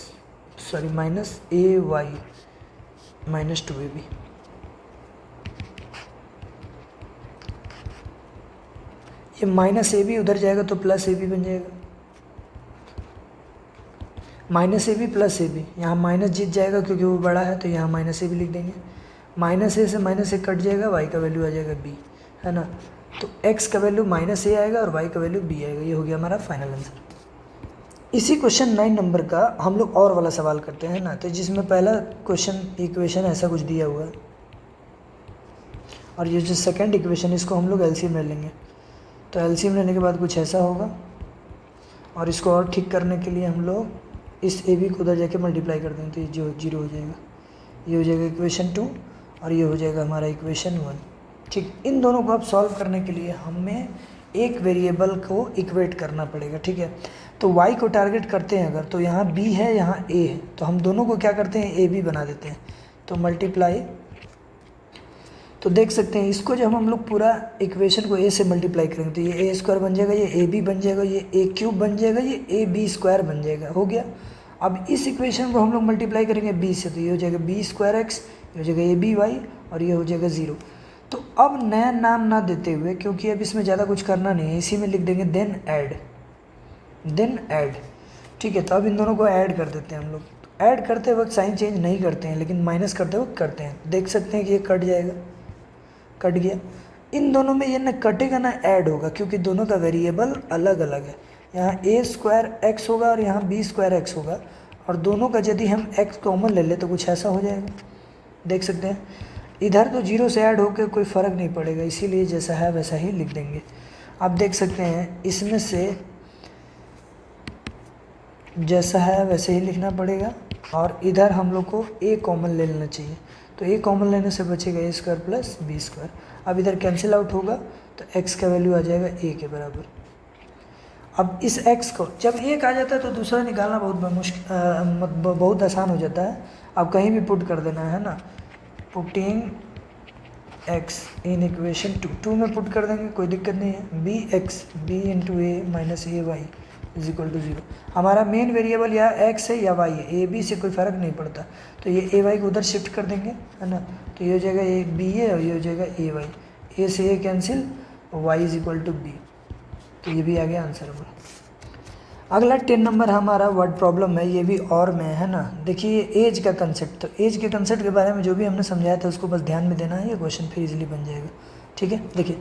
-ay minus 2ab। ये -ab उधर जाएगा तो +ab बन जाएगा, -ab प्लस ab, यहाँ माइनस जीत जाएगा क्योंकि वो बड़ा है तो यहाँ -ab लिख देंगे। -a से -a कट जाएगा, y का वैल्यू आ जाएगा b, है ना। तो x का वैल्यू -a आएगा और y का वैल्यू b आएगा। ये हो गया हमारा फाइनल आंसर। इसी क्वेश्चन 9 नंबर का हम लोग और वाला सवाल करते हैं ना, तो जिसमें पहला क्वेश्चन इक्वेशन ऐसा कुछ दिया हुआ है और ये जो सेकंड इक्वेशन इसको हम लोग एलसीएम ले लेंगे। तो एलसीएम लेने के बाद कुछ ऐसा होगा और इसको और ठीक करने के लिए हम लोग इस ए बी को उधर जाके मल्टीप्लाई कर देंगे तो ये 0 हो जाएगा, ये हो जाएगा इक्वेशन 2 और ये हो जाएगा हमारा इक्वेशन 1। ठीक, इन दोनों को अब सॉल्व करने के लिए हमें एक वेरिएबल को इक्वेट करना पड़ेगा। ठीक है, तो y को टारगेट करते हैं अगर, तो यहाँ b है यहाँ a है, तो हम दोनों को क्या करते हैं a b बना देते हैं। तो मल्टीप्लाई, तो देख सकते हैं इसको जब हम लोग पूरा इक्वेशन को a से मल्टीप्लाई करेंगे तो ये a² बन जाएगा, ये ab बन जाएगा, ये a³ बन जाएगा, ये ab² बन जाएगा। हो गया। अब इस इक्वेशन को हम लोग मल्टीप्लाई करेंगे b से, तो ये हो जाएगा b²x, ये हो जाएगा aby और ये हो जाएगा 0। तो अब नया नाम ना देते हुए, क्योंकि अब इसमें ज़्यादा कुछ करना नहीं है, इसी में लिख देंगे देन ऐड। ठीक है, तो अब इन दोनों को ऐड कर देते हैं हम लोग। तो ऐड करते वक्त साइन चेंज नहीं करते हैं, लेकिन माइनस करते वक्त करते हैं। देख सकते हैं कि ये कट जाएगा, कट गया। इन दोनों में ये ना कटेगा ना ऐड होगा, क्योंकि दोनों का वेरिएबल अलग अलग है। यहाँ a²x होगा और यहाँ b²x होगा, और दोनों का यदि हम x कॉमन ले ले तो कुछ ऐसा हो जाएगा। देख सकते हैं इधर तो जीरो से ऐड होकर कोई फ़र्क नहीं पड़ेगा, इसीलिए जैसा है वैसा ही लिख देंगे। आप देख सकते हैं इसमें से जैसा है वैसे ही लिखना पड़ेगा, और इधर हम लोग को ए कॉमन ले लेना चाहिए। तो ए कॉमन लेने से बचेगा ए स्क्वायर प्लस बी स्क्वायर। अब इधर कैंसिल आउट होगा तो एक्स का वैल्यू आ जाएगा ए के बराबर। अब इस एक्स को जब एक आ जाता है तो दूसरा निकालना बहुत मुश्किल बहुत आसान हो जाता है। अब कहीं भी पुट कर देना है ना, putting x in equation two में पुट कर देंगे, कोई दिक्कत नहीं है। B x b into a minus a y is equal to 0। हमारा मेन वेरिएबल या एक्स है या वाई है, ए बी से कोई फ़र्क नहीं पड़ता। तो ये ए वाई को उधर शिफ्ट कर देंगे, है ना। तो ये हो जाएगा ए बी ए और ये हो जाएगा ए वाई, ए से A cancel, Y is equal to B. तो ये भी आ गया आंसर हमारा। अगला 10 नंबर हमारा वर्ड प्रॉब्लम है, ये भी और में है ना। देखिए एज का कंसेप्ट, तो एज के कंसेप्ट के बारे में जो भी हमने समझाया था उसको बस ध्यान में देना है, ये क्वेश्चन फिर इजीली बन जाएगा। ठीक है, देखिए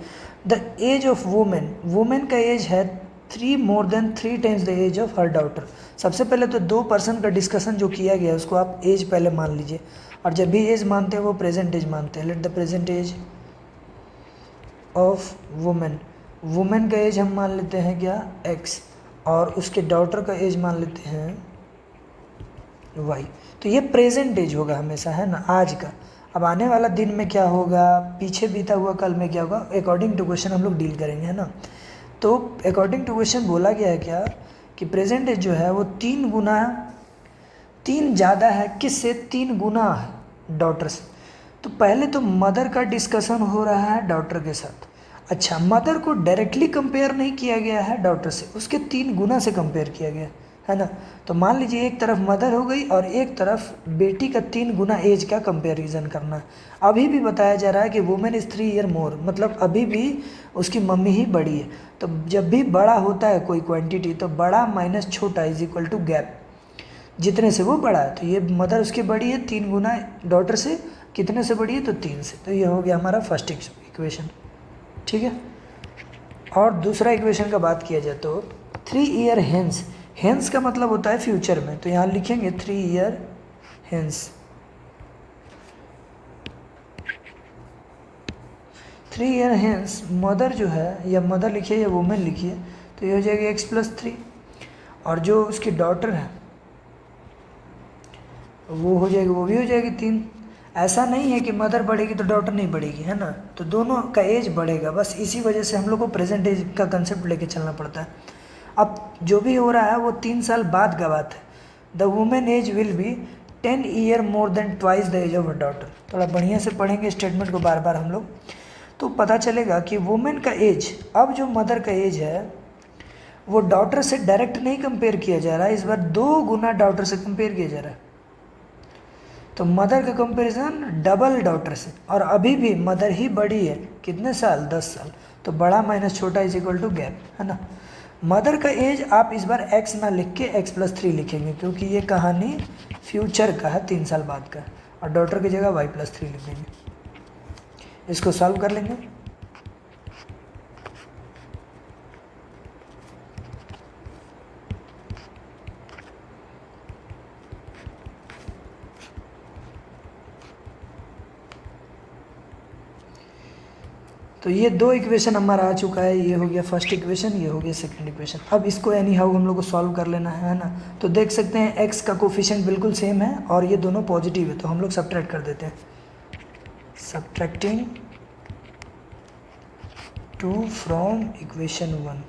the age of women, women का एज है 3 more than 3 times the age of her daughter. सबसे पहले तो 2 पर्सन का डिस्कशन जो किया गया है उसको आप एज पहले मान लीजिए, और जब भी एज मानते हैं वो प्रेजेंट एज मानते हैं। Let the present age of women, women का एज हम मान लेते हैं क्या एक्स, और उसके डॉटर का एज मान लेते हैं वाई। तो ये प्रेजेंट एज होगा हमेशा, है ना, आज का। अब आने वाला दिन में क्या होगा, पीछे बीता हुआ कल में क्या होगा, अकॉर्डिंग टू क्वेश्चन हम लोग डील करेंगे, है ना। तो अकॉर्डिंग टू क्वेश्चन बोला गया है क्या कि प्रेजेंट एज जो है वो 3 ज़्यादा है, किससे, 3 गुना है डॉटर से। तो पहले तो मदर का डिस्कशन हो रहा है डॉटर के साथ। अच्छा, मदर को डायरेक्टली कंपेयर नहीं किया गया है डॉटर से, उसके 3 गुना से कंपेयर किया गया है ना। तो मान लीजिए एक तरफ मदर हो गई और एक तरफ बेटी का 3 गुना एज का कंपैरिजन करना है। अभी भी बताया जा रहा है कि वुमेन इज़ 3 ईयर मोर, मतलब अभी भी उसकी मम्मी ही बड़ी है। तो जब भी बड़ा होता है कोई क्वांटिटी तो बड़ा माइनस छोटा इज इक्वल टू गैप, जितने से वो बड़ा है। तो ये मदर उसकी बड़ी है 3 गुना डॉटर से, कितने से बड़ी है, तो 3 से। तो ये हो गया हमारा फर्स्ट इक्वेशन। ठीक है, और दूसरा इक्वेशन का बात किया जाए तो 3 ईयर हेंस, हेंस का मतलब होता है फ्यूचर में, तो यहाँ लिखेंगे 3 year hence. 3 year hence mother जो है, या मदर लिखिए या वुमेन लिखिए, तो ये हो जाएगी x प्लस 3, और जो उसकी डॉटर है वो हो जाएगी, वो भी हो जाएगी 3। ऐसा नहीं है कि मदर बढ़ेगी तो डॉटर नहीं बढ़ेगी, है ना। तो दोनों का एज बढ़ेगा, बस इसी वजह से हम लोग को प्रेजेंट एज का कंसेप्ट लेके चलना पड़ता है। अब जो भी हो रहा है वो 3 साल बाद का बात है। The women age will be 10 year more than twice the age of a daughter. थोड़ा बढ़िया से पढ़ेंगे स्टेटमेंट को बार बार हम लोग, तो पता चलेगा कि वुमेन का एज, अब जो मदर का एज है वो डॉटर से डायरेक्ट नहीं कंपेयर किया जा रहा है, इस बार 2 गुना डॉटर से कंपेयर किया जा रहा है। तो मदर का कंपैरिजन डबल डॉटर से, और अभी भी मदर ही बड़ी है, कितने साल, 10 साल। तो बड़ा माइनस छोटा इज इक्वल टू गैप, है ना। मदर का एज आप इस बार x ना लिख के x प्लस 3 लिखेंगे, क्योंकि ये कहानी फ्यूचर का है, 3 साल बाद का, और डॉटर की जगह y प्लस 3 लिख देंगे। इसको सॉल्व कर लेंगे। तो ये 2 इक्वेशन हमारा आ चुका है, ये हो गया फर्स्ट इक्वेशन, ये हो गया सेकंड इक्वेशन। अब इसको एनी हाउ हम लोग को सॉल्व कर लेना है ना। तो देख सकते हैं x का कोफिशिएंट बिल्कुल सेम है और ये दोनों पॉजिटिव है, तो हम लोग सब्ट्रैक्ट कर देते हैं। Subtracting 2 from equation 1,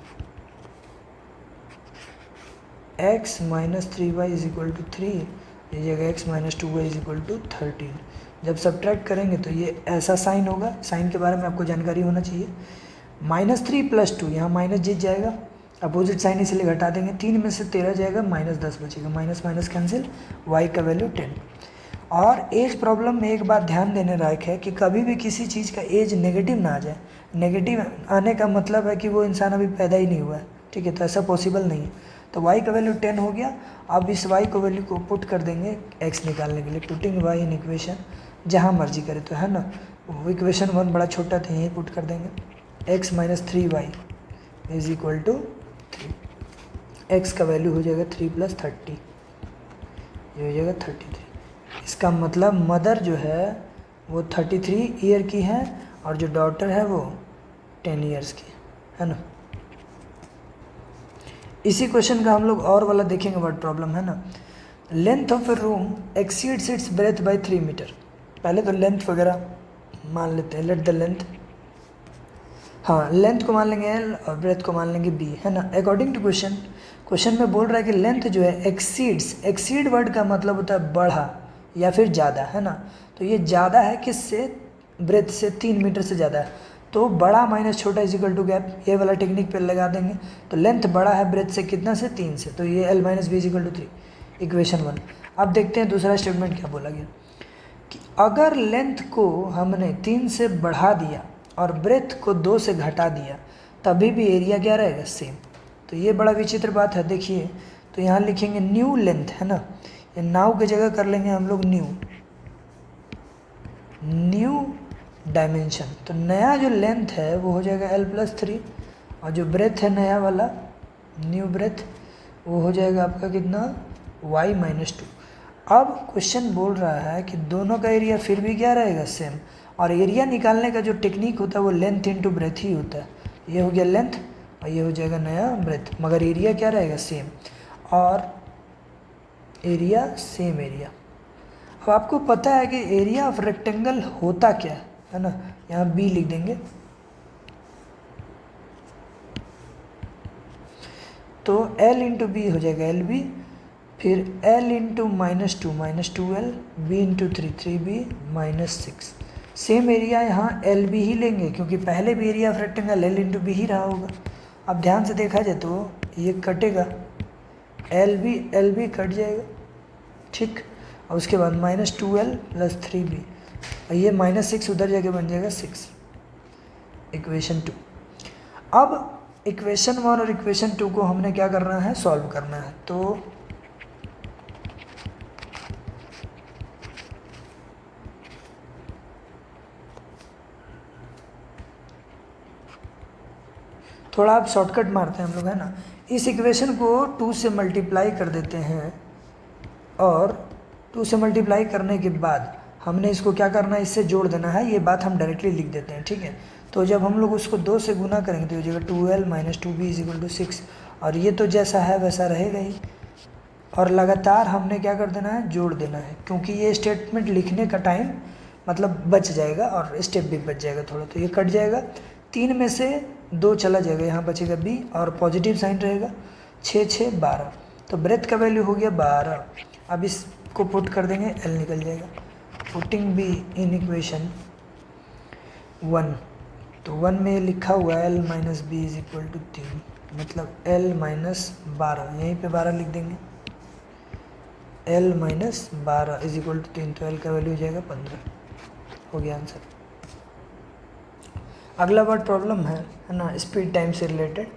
x minus 3y is equal to 3, ये जगह x minus 2y is equal to 13। जब सब्ट्रैक्ट करेंगे तो ये ऐसा साइन होगा, साइन के बारे में आपको जानकारी होना चाहिए। -3 + 2, यहाँ माइनस जीत जाएगा, अपोजिट साइन इसलिए घटा देंगे, 3 में से 13 जाएगा, -10 बचेगा, माइनस माइनस कैंसिल, y का वैल्यू 10। और एज प्रॉब्लम में एक बात ध्यान देने लायक है कि कभी भी किसी चीज़ का एज नेगेटिव ना आ जाए। नेगेटिव आने का मतलब है कि वो इंसान अभी पैदा ही नहीं हुआ है, ठीक है, तो ऐसा पॉसिबल नहीं है। तो y का वैल्यू 10 हो गया। अब इस y को वैल्यू को पुट कर देंगे x निकालने के लिए, पुटिंग y इन इक्वेशन, जहाँ मर्जी करे तो, है ना। इक्वेशन 1 बड़ा छोटा था, यहीं पुट कर देंगे, x minus 3y is equal to 3, x का वैल्यू हो जाएगा 3 + 30, ये हो जाएगा 33। इसका मतलब मदर जो है वो 33 ईयर की है और जो डॉटर है वो 10 ईयर्स की है ना। इसी क्वेश्चन का हम लोग और वाला देखेंगे वर्ड प्रॉब्लम है ना। Length of a room exceeds its breadth by 3 metre. पहले तो लेंथ वगैरह मान लेते हैं, लेट द लेंथ, हाँ लेंथ को मान लेंगे एल और ब्रेथ को मान लेंगे बी है ना। अकॉर्डिंग टू क्वेश्चन में बोल रहा है कि लेंथ जो है एक्सीड्स, एक्सीड वर्ड का मतलब होता है बढ़ा या फिर ज़्यादा है ना। तो ये ज़्यादा है किससे, ब्रेथ से, 3 मीटर से ज़्यादा है। तो बड़ा माइनस छोटा इजिकल टू गैप, ये वाला टेक्निक पे लगा देंगे। तो लेंथ बड़ा है ब्रेथ से कितना से, 3 से, तो ये l minus b is equal to 3, equation 1। अब देखते हैं दूसरा स्टेटमेंट क्या बोला गया कि अगर लेंथ को हमने 3 से बढ़ा दिया और ब्रेथ को 2 से घटा दिया तभी भी एरिया क्या रहेगा, सेम। तो ये बड़ा विचित्र बात है। देखिए तो यहाँ लिखेंगे न्यू लेंथ है ना, ये नाउ की जगह कर लेंगे हम लोग न्यू डायमेंशन। तो नया जो लेंथ है वो हो जाएगा l+3 और जो ब्रेथ है नया वाला न्यू ब्रेथ वो हो जाएगा आपका कितना, y-2। अब क्वेश्चन बोल रहा है कि दोनों का एरिया फिर भी क्या रहेगा, सेम। और एरिया निकालने का जो टेक्निक होता है वो लेंथ इनटू ब्रेथ ही होता है। ये हो गया लेंथ और ये हो जाएगा नया ब्रेथ, मगर एरिया क्या रहेगा, सेम। और एरिया सेम एरिया। अब आपको पता है कि एरिया ऑफ रेक्टेंगल होता क्या है ना, यहाँ बी लिख देंगे। तो L इंटू बी हो जाएगा LB, फिर L into -2 -2L, B into 3 3B -6। Same area यहाँ LB ही लेंगे क्योंकि पहले भी area of rectangle L into B ही रहा होगा। अब ध्यान से देखा जाए तो ये कटेगा, LB कट जाएगा, ठीक। और उसके बाद -2L + 3B और ये -6 उधर जाके बन जाएगा 6, इक्वेशन 2। अब इक्वेशन 1 और इक्वेशन 2 को हमने क्या करना है, सॉल्व करना है। तो थोड़ा आप शॉर्टकट मारते हैं हम लोग है ना। इस इक्वेशन को 2 से मल्टीप्लाई कर देते हैं और 2 से मल्टीप्लाई करने के बाद हमने इसको क्या करना है, इससे जोड़ देना है। ये बात हम डायरेक्टली लिख देते हैं, ठीक है। तो जब हम लोग उसको 2 से गुना करेंगे तो हो जाएगा 2L - 2B = 6 और ये तो जैसा है वैसा रहेगा ही। और लगातार हमने क्या कर देना है, जोड़ देना है, क्योंकि ये स्टेटमेंट लिखने का टाइम मतलब बच जाएगा और स्टेप भी बच जाएगा थोड़ा। तो ये कट जाएगा, 3 में से 2 चला जाएगा, यहाँ बचेगा B और पॉजिटिव साइन रहेगा, 6 6 12। तो ब्रेथ का वैल्यू हो गया 12। अब इसको पुट कर देंगे, L निकल जाएगा। पुटिंग B इन इक्वेशन 1, तो 1 में लिखा हुआ है L - B = 3, मतलब L - 12, यहीं पे 12 लिख देंगे। L - 12 = 3, तो L का वैल्यू हो जाएगा 15, हो गया आंसर। अगला वर्ड प्रॉब्लम है ना, स्पीड टाइम से रिलेटेड।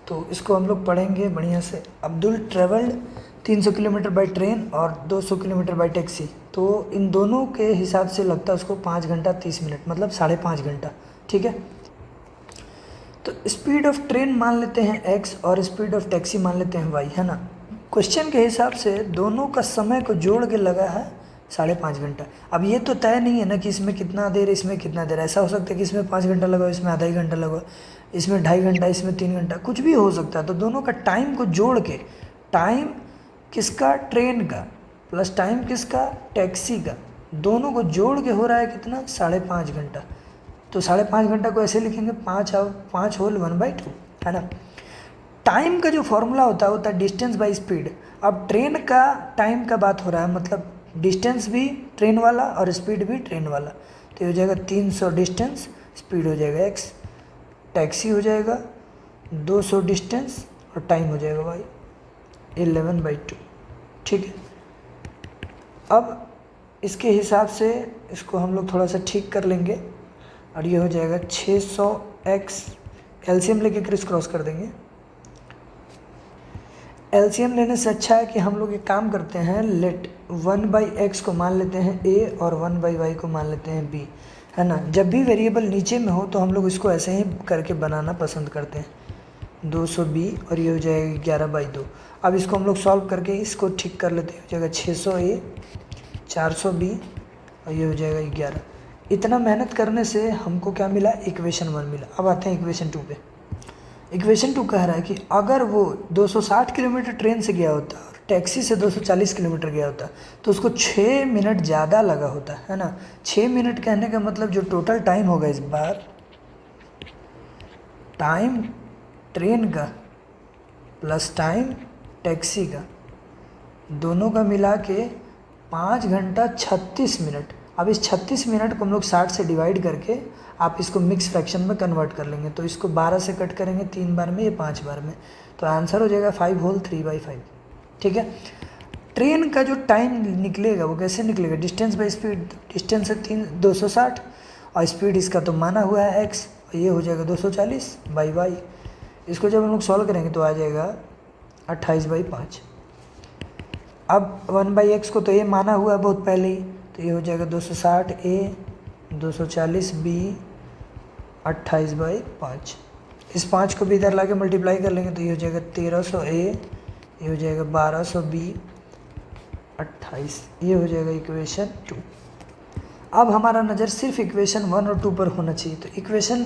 तो इसको हम लोग पढ़ेंगे बढ़िया से। Abdul travelled 300 kilometre by train और 200 किलोमीटर बाय टैक्सी। तो इन दोनों के हिसाब से लगता है उसको 5 घंटा 30 मिनट, मतलब 5.5 घंटा, ठीक है। तो स्पीड ऑफ ट्रेन मान लेते हैं x और स्पीड ऑफ टैक्सी मान लेते हैं y, है ना। क्वेश्चन के हिसाब से दोनों का समय को जोड़ के लगा है 5.5 घंटा। अब ये तो तय नहीं है ना कि इसमें कितना देर, इसमें कितना देर। ऐसा हो सकता है कि इसमें 5 घंटा लगा, इसमें आधा ही घंटा लगा, इसमें 2.5 घंटा, इसमें 3 घंटा, कुछ भी हो सकता है। तो दोनों का टाइम को जोड़ के, टाइम किसका, ट्रेन का, प्लस टाइम किसका, टैक्सी का, दोनों को जोड़ के हो रहा है कितना, 5.5 घंटा। तो 5.5 घंटा को ऐसे लिखेंगे 5 होल 1/2, है ना। टाइम का जो फॉर्मूला होता है डिस्टेंस बाई स्पीड। अब ट्रेन का टाइम का बात हो रहा है, मतलब डिस्टेंस भी ट्रेन वाला और स्पीड भी ट्रेन वाला। तो ये हो जाएगा 300 डिस्टेंस, स्पीड हो जाएगा x, टैक्सी हो जाएगा 200 डिस्टेंस और टाइम हो जाएगा भाई 11/2, ठीक है। अब इसके हिसाब से इसको हम लोग थोड़ा सा ठीक कर लेंगे और ये हो जाएगा 600x, एलसीएम लेके क्रिस क्रॉस कर देंगे। एलसीएम लेने से अच्छा है कि हम लोग एक काम करते हैं, लेट 1/x को मान लेते हैं a और 1/y को मान लेते हैं b, है ना। जब भी वेरिएबल नीचे में हो तो हम लोग इसको ऐसे ही करके बनाना पसंद करते हैं। 200b और ये हो जाएगा 11/2। अब इसको हम लोग सॉल्व करके इसको ठीक कर लेते हैं, हो जाएगा 600a 400b और ये हो जाएगा 11। इतना मेहनत करने से हमको क्या मिला, इक्वेशन 1 मिला। अब आते हैं इक्वेशन 2 पे। इक्वेशन 2 कह रहा है कि अगर वो 260 किलोमीटर ट्रेन से गया होता और टैक्सी से 240 किलोमीटर गया होता तो उसको 6 मिनट ज़्यादा लगा होता, है ना। 6 मिनट कहने का मतलब जो टोटल टाइम होगा इस बार, टाइम ट्रेन का प्लस टाइम टैक्सी का, दोनों का मिला के 5 घंटा 36 मिनट। अब इस 36 मिनट को हम लोग 60 से डिवाइड करके आप इसको मिक्स फ्रैक्शन में कन्वर्ट कर लेंगे। तो इसको 12 से कट करेंगे 3 बार में, ये 5 बार में, तो आंसर हो जाएगा 5 होल 3/5। ठीक है। ट्रेन का जो टाइम निकलेगा वो कैसे निकलेगा, डिस्टेंस बाई स्पीड। डिस्टेंस है 260 और स्पीड इसका तो माना हुआ है x, और ये हो जाएगा 240/y। इसको जब हम लोग सॉल्व करेंगे तो आ जाएगा 28/5। अब 1/x को तो ये माना हुआ है बहुत पहले ही, तो ये हो जाएगा 260a 240b 28/5। इस 5 को भी इधर ला के मल्टीप्लाई कर लेंगे तो ये हो जाएगा 1300a, ये हो जाएगा 1200b 28। ये हो जाएगा इक्वेशन 2। अब हमारा नज़र सिर्फ इक्वेशन 1 और 2 पर होना चाहिए। तो इक्वेशन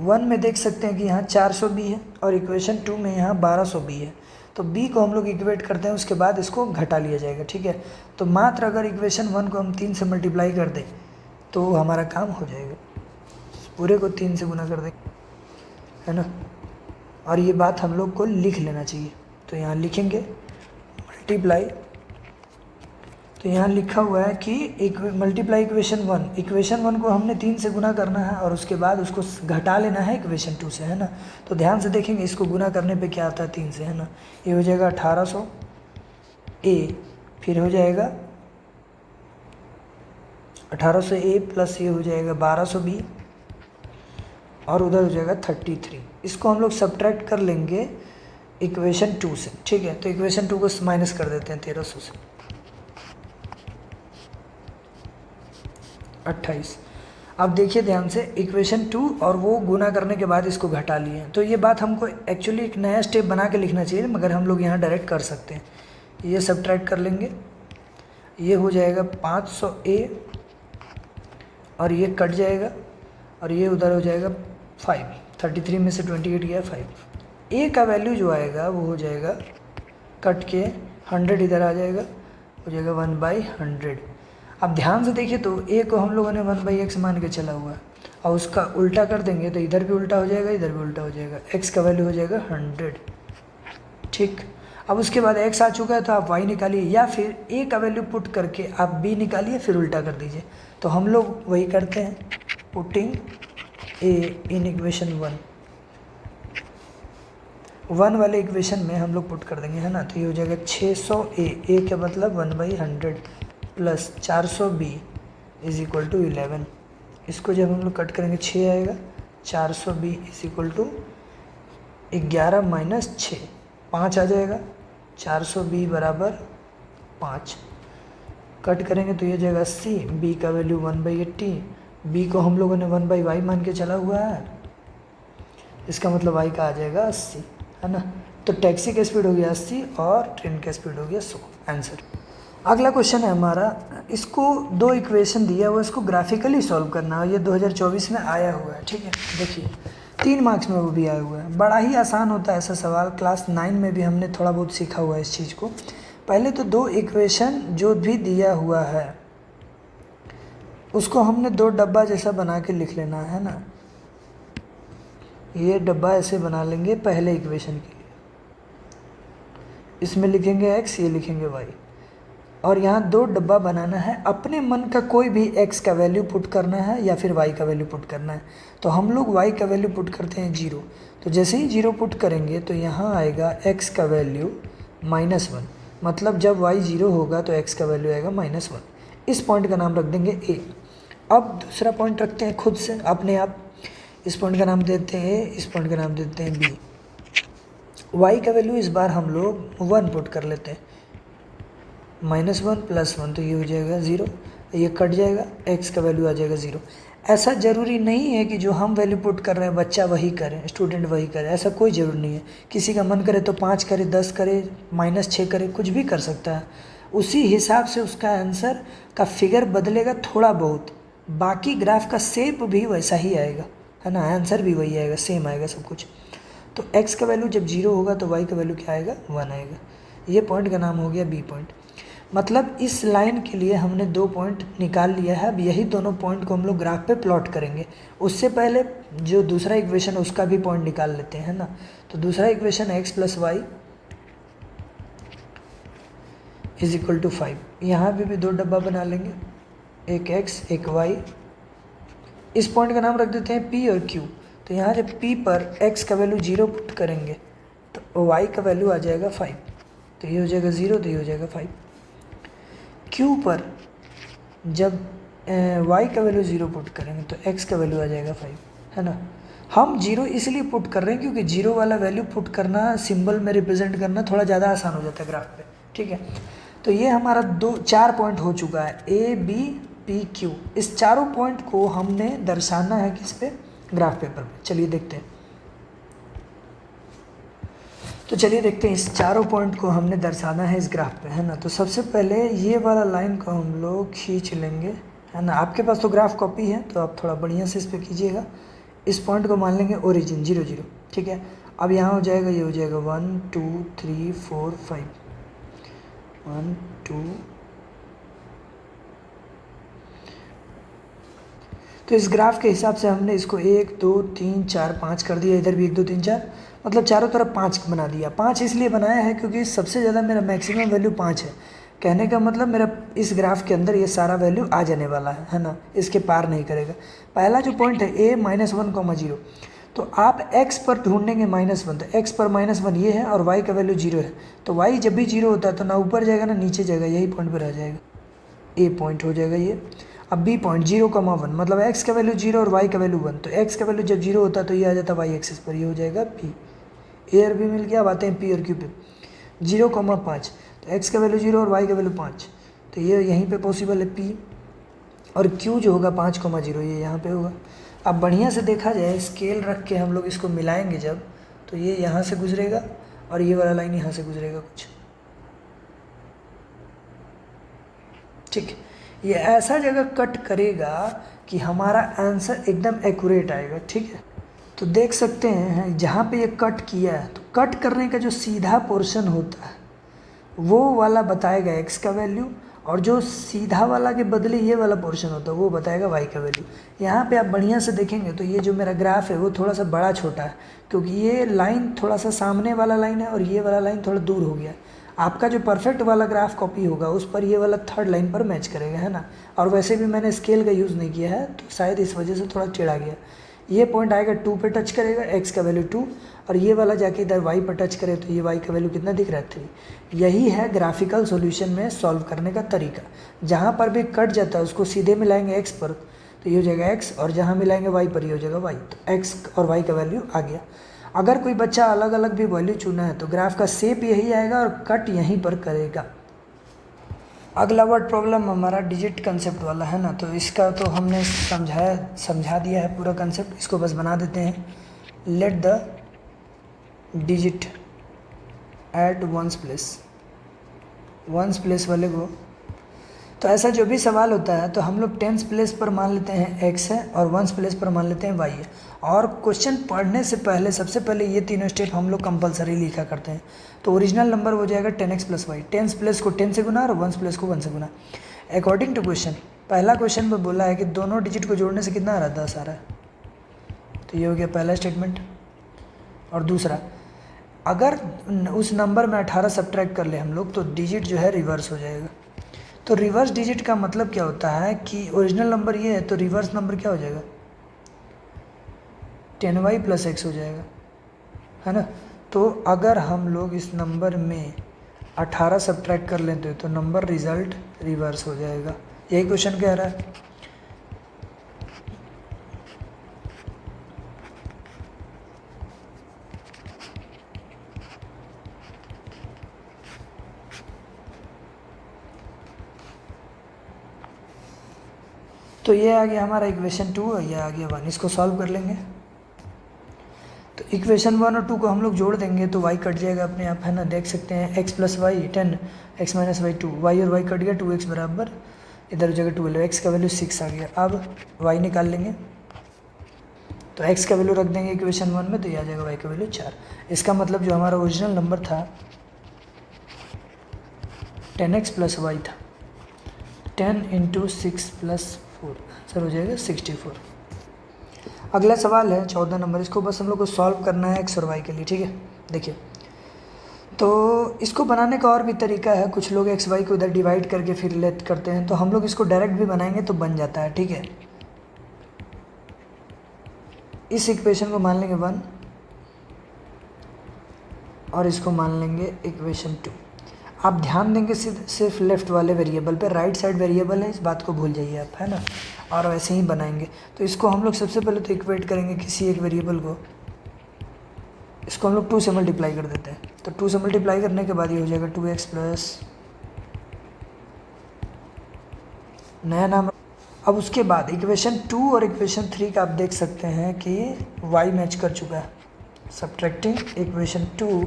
1 में देख सकते हैं कि यहाँ 400b है और इक्वेशन 2 में यहाँ 1200b है। तो b को हम लोग इक्वेट करते हैं, उसके बाद इसको घटा लिया जाएगा। ठीक है। तो मात्र अगर इक्वेशन 1 को हम 3 से मल्टीप्लाई कर दें तो हमारा काम हो जाएगा, पूरे को 3 से गुना कर दें, है ना। और ये बात हम लोग को लिख लेना चाहिए। तो यहाँ लिखेंगे मल्टीप्लाई, तो यहाँ लिखा हुआ है कि मल्टीप्लाई इक्वेशन 1 को हमने 3 से गुना करना है और उसके बाद उसको घटा लेना है इक्वेशन 2 से, है ना। तो ध्यान से देखेंगे, इसको गुना करने पे क्या आता है 3 से, है ना। ये हो जाएगा 1800 a, फिर हो जाएगा 1800 a प्लस ये हो जाएगा 1200 b और उधर हो जाएगा 33। इसको हम लोग सब्ट्रैक्ट कर लेंगे इक्वेशन 2 से। ठीक है। तो इक्वेशन 2 को माइनस कर देते हैं 1300 से, 28। अब देखिए ध्यान से, इक्वेशन 2 और वो गुना करने के बाद इसको घटा लिए। तो ये बात हमको एक्चुअली एक नया स्टेप बना के लिखना चाहिए, मगर हम लोग यहाँ डायरेक्ट कर सकते हैं। ये सब्ट्रैक्ट कर लेंगे, ये हो जाएगा 500a और ये कट जाएगा और ये उधर हो जाएगा 5। 33 में से 28 गया 5। a का वैल्यू जो आएगा वो हो जाएगा कट के 100 इधर आ जाएगा, हो जाएगा 1/100। अब ध्यान से देखिए तो a को हम लोगों ने 1/x मान के चला हुआ है और उसका उल्टा कर देंगे तो इधर भी उल्टा हो जाएगा, इधर भी उल्टा हो जाएगा। x का वैल्यू हो जाएगा 100। ठीक। अब उसके बाद x आ चुका है तो आप y निकालिए, या फिर a का वैल्यू पुट करके आप b निकालिए, फिर उल्टा कर दीजिए। तो हम लोग वही करते हैं, पुटिंग a इन इक्वेशन 1 वाले इक्वेशन में हम लोग पुट कर देंगे, है ना। तो ये हो जाएगा 600a का मतलब 1/100 plus 400b is equal to 11। इसको जब हम लोग कट करेंगे 6 आएगा, 400b is equal to 11 minus 6, 5 आ जाएगा। 400b बराबर 5, कट करेंगे तो ये जाएगा 80। b का वैल्यू 1/80, b को हम लोगों ने 1/y मान के चला हुआ है, इसका मतलब y का आ जाएगा 80, है ना। तो टैक्सी का स्पीड हो गया 80 और ट्रेन का स्पीड हो गया 100। आंसर। अगला क्वेश्चन है हमारा, इसको 2 इक्वेशन दिया हुआ, इसको ग्राफिकली सॉल्व करना है। ये 2024 में आया हुआ है। ठीक है। देखिए 3 मार्क्स में वो भी आया हुआ है। बड़ा ही आसान होता है ऐसा सवाल, क्लास 9 में भी हमने थोड़ा बहुत सीखा हुआ है इस चीज़ को। पहले तो 2 इक्वेशन जो भी दिया हुआ है उसको हमने 2 डब्बा जैसा बना के लिख लेना है ना। ये डब्बा ऐसे बना लेंगे पहले इक्वेशन के लिए, इसमें लिखेंगे x, ये लिखेंगे y, और यहाँ 2 डब्बा बनाना है। अपने मन का कोई भी x का वैल्यू पुट करना है या फिर y का वैल्यू पुट करना है। तो हम लोग y का वैल्यू पुट करते हैं 0। तो जैसे ही 0 पुट करेंगे तो यहाँ आएगा x का वैल्यू -1, मतलब जब y 0 होगा तो x का वैल्यू आएगा -1। इस पॉइंट का नाम रख देंगे a। अब दूसरा पॉइंट रखते हैं खुद से अपने आप, इस पॉइंट का नाम देते हैं a, इस पॉइंट का नाम देते हैं b। y का वैल्यू इस बार हम लोग 1 पुट कर लेते हैं, -1 + 1 तो ये हो जाएगा 0, ये कट जाएगा, x का वैल्यू आ जाएगा 0। ऐसा ज़रूरी नहीं है कि जो हम वैल्यू पुट कर रहे हैं बच्चा वही करे, स्टूडेंट वही करे, ऐसा कोई ज़रूरी नहीं है। किसी का मन करे तो 5 करे, 10 करे, -6 करे, कुछ भी कर सकता है। उसी हिसाब से उसका आंसर का फिगर बदलेगा थोड़ा बहुत, बाकी ग्राफ का शेप भी वैसा ही आएगा, है ना, आंसर भी वही आएगा, सेम आएगा सब कुछ। तो x का वैल्यू जब 0 होगा तो y का वैल्यू क्या आएगा, 1 आएगा। ये पॉइंट का नाम हो गया बी पॉइंट। मतलब इस लाइन के लिए हमने 2 पॉइंट निकाल लिया है। अब यही दोनों पॉइंट को हम लोग ग्राफ पे प्लॉट करेंगे। उससे पहले जो दूसरा इक्वेशन है उसका भी पॉइंट निकाल लेते हैं ना। तो दूसरा इक्वेशन x + y = 5। यहाँ पे भी 2 डब्बा बना लेंगे, एक x एक y। इस पॉइंट का नाम रख देते हैं P और Q। तो यहाँ जब P पर x का वैल्यू 0 पुट करेंगे तो y का वैल्यू आ जाएगा 5। तो ये हो जाएगा 0, तो ये हो जाएगा 5। Q पर जब y का वैल्यू 0 पुट करेंगे तो x का वैल्यू आ जाएगा 5, है ना। हम 0 इसलिए पुट कर रहे हैं क्योंकि 0 वाला वैल्यू पुट करना, सिंबल में रिप्रेजेंट करना थोड़ा ज़्यादा आसान हो जाता है ग्राफ पे, ठीक है। तो ये हमारा 4 पॉइंट हो चुका है, A B P Q। इस चारों पॉइंट को हमने दर्शाना है किस पे, ग्राफ पेपर पे। चलिए देखते हैं। तो चलिए देखते हैं, इस चारों पॉइंट को हमने दर्शाना है इस ग्राफ पे, है ना। तो सबसे पहले ये वाला लाइन को हम लोग खींच लेंगे, है ना। आपके पास तो ग्राफ कॉपी है तो आप थोड़ा बढ़िया से इस पर कीजिएगा। इस पॉइंट को मान लेंगे ओरिजिन 0 0, ठीक है। अब यहाँ हो जाएगा, ये हो जाएगा 1 2 3 4 5, 1 2। तो इस ग्राफ के हिसाब से हमने इसको 1 2 3 4 5 कर दिया। इधर भी 1 2 3 4, मतलब चारों तरफ 5 बना दिया। 5 इसलिए बनाया है क्योंकि सबसे ज़्यादा मेरा मैक्सिमम वैल्यू 5 है। कहने का मतलब मेरा इस ग्राफ के अंदर ये सारा वैल्यू आ जाने वाला है ना, इसके पार नहीं करेगा। पहला जो पॉइंट है A -1, 0, तो आप x पर ढूंढेंगे -1, तो x पर -1 ये है और y का वैल्यू 0 है। तो y जब भी 0 होता है तो ना ऊपर जाएगा ना नीचे जाएगा, यही पॉइंट पर आ जाएगा। A पॉइंट हो जाएगा ये। अब B पॉइंट 0, 1, मतलब x का वैल्यू 0 और y का वैल्यू 1। तो x का वैल्यू जब 0 होता है तो ये आ जाता है y एक्सिस पर, ये हो जाएगा P। A और B मिल गया। अब आते हैं P और Q पे। 0, 5, तो x का वैल्यू 0 और y का वैल्यू 5, तो ये यहीं पे पॉसिबल है P। और Q जो होगा 5, 0, ये यहाँ पे होगा। अब बढ़िया से देखा जाए, स्केल रख के हम लोग इसको मिलाएंगे जब, तो ये यहाँ से गुजरेगा और ये वाला लाइन यहाँ से गुजरेगा कुछ, ठीक। ये ऐसा जगह कट करेगा कि हमारा आंसर एकदम एक्यूरेट आएगा, ठीक है। तो देख सकते हैं जहाँ पे ये कट किया है, तो कट करने का जो सीधा पोर्शन होता है वो वाला बताएगा x का वैल्यू, और जो सीधा वाला के बदले ये वाला पोर्शन होता है वो बताएगा y का वैल्यू। यहाँ पे आप बढ़िया से देखेंगे तो ये जो मेरा ग्राफ है वो थोड़ा सा बड़ा छोटा है, क्योंकि ये लाइन थोड़ा सा सामने वाला लाइन है और ये वाला लाइन थोड़ा दूर हो गया है। आपका जो परफेक्ट वाला ग्राफ कॉपी होगा उस पर ये वाला थर्ड लाइन पर मैच करेगा, है ना। और वैसे भी मैंने स्केल का यूज़ नहीं किया है तो शायद इस वजह से थोड़ा टेढ़ा गया। ये पॉइंट आएगा 2 पे टच करेगा, x का वैल्यू 2, और ये वाला जाके इधर y पर टच करे तो ये y का वैल्यू कितना दिख रहा है, 3। यही है ग्राफिकल सॉल्यूशन में सॉल्व करने का तरीका। जहाँ पर भी कट जाता है उसको सीधे मिलाएंगे x पर तो ये हो जाएगा x, और जहाँ मिलाएंगे y पर ये हो जाएगा y। तो x और y का वैल्यू आ गया। अगर कोई बच्चा अलग अलग भी वैल्यू चुना है तो ग्राफ का शेप यही आएगा और कट यहीं पर करेगा। अगला वर्ड प्रॉब्लम हमारा डिजिट कंसेप्ट वाला है ना। तो इसका तो हमने समझा दिया है पूरा कंसेप्ट। इसको बस बना देते हैं, let the digit at ones place वाले को। तो ऐसा जो भी सवाल होता है तो हम लोग टेंस प्लेस पर मान लेते हैं x है और वंस प्लेस पर मान लेते हैं y है। और क्वेश्चन पढ़ने से पहले सबसे पहले ये तीनों स्टेप हम लोग कंपलसरी लिखा करते हैं। तो ओरिजिनल नंबर हो जाएगा 10x + y। टेंस प्लेस को 10 से गुना और वंस प्लेस को 1 से गुना। अकॉर्डिंग टू क्वेश्चन, पहला क्वेश्चन में बोला है कि दोनों डिजिट को जोड़ने से कितना आ रहा है, 10 आ रहा है। तो ये हो गया पहला स्टेटमेंट। और दूसरा, अगर उस नंबर में 18 सब्ट्रैक्ट कर ले हम लोग तो डिजिट जो है रिवर्स हो जाएगा। तो रिवर्स डिजिट का मतलब क्या होता है कि ओरिजिनल नंबर ये है तो रिवर्स नंबर क्या हो जाएगा, 10y + x हो जाएगा, है ना। तो अगर हम लोग इस नंबर में 18 सब्ट्रैक्ट कर लेते हैं तो नंबर रिजल्ट रिवर्स हो जाएगा। यही क्वेश्चन कह रहा है। तो ये आ गया हमारा इक्वेशन 2 और ये आ गया 1। इसको सॉल्व कर लेंगे। तो इक्वेशन 1 और 2 को हम लोग जोड़ देंगे तो y कट जाएगा अपने आप, है ना, देख सकते हैं x plus y 10, x minus y 2, y और y कट गया, 2x बराबर इधर हो जाएगा 12, x का वैल्यू 6 आ गया। अब y निकाल लेंगे तो x का वैल्यू रख देंगे इक्वेशन 1 में तो ये आ जाएगा y का वैल्यू 4। इसका मतलब जो हमारा ओरिजिनल नंबर था 10x प्लस वाई था, 10 इंटू 6 प्लस 4 सर हो जाएगा 64। अगला सवाल है 14 नंबर, इसको बस हम लोग को सॉल्व करना है x और y के लिए, ठीक है। देखिए तो इसको बनाने का और भी तरीका है, कुछ लोग एक्स वाई को इधर डिवाइड करके फिर लेट करते हैं, तो हम लोग इसको डायरेक्ट भी बनाएंगे तो बन जाता है, ठीक है। इस इक्वेशन को मान लेंगे 1 और इसको मान लेंगे इक्वेशन 2। आप ध्यान देंगे सिर्फ लेफ्ट वाले वेरिएबल पे, राइट साइड वेरिएबल है, इस बात को भूल जाइए आप, है ना। और वैसे ही बनाएंगे तो इसको हम लोग सबसे पहले तो इक्वेट करेंगे किसी एक वेरिएबल को, इसको हम लोग 2 से मल्टीप्लाई कर देते हैं, तो 2 से मल्टीप्लाई करने के बाद ये हो जाएगा 2x प्लस नया नाम। अब उसके बाद इक्वेशन 2 और इक्वेशन 3 का आप देख सकते हैं कि y मैच कर चुका है। सब्ट्रैक्टिंग इक्वेशन 2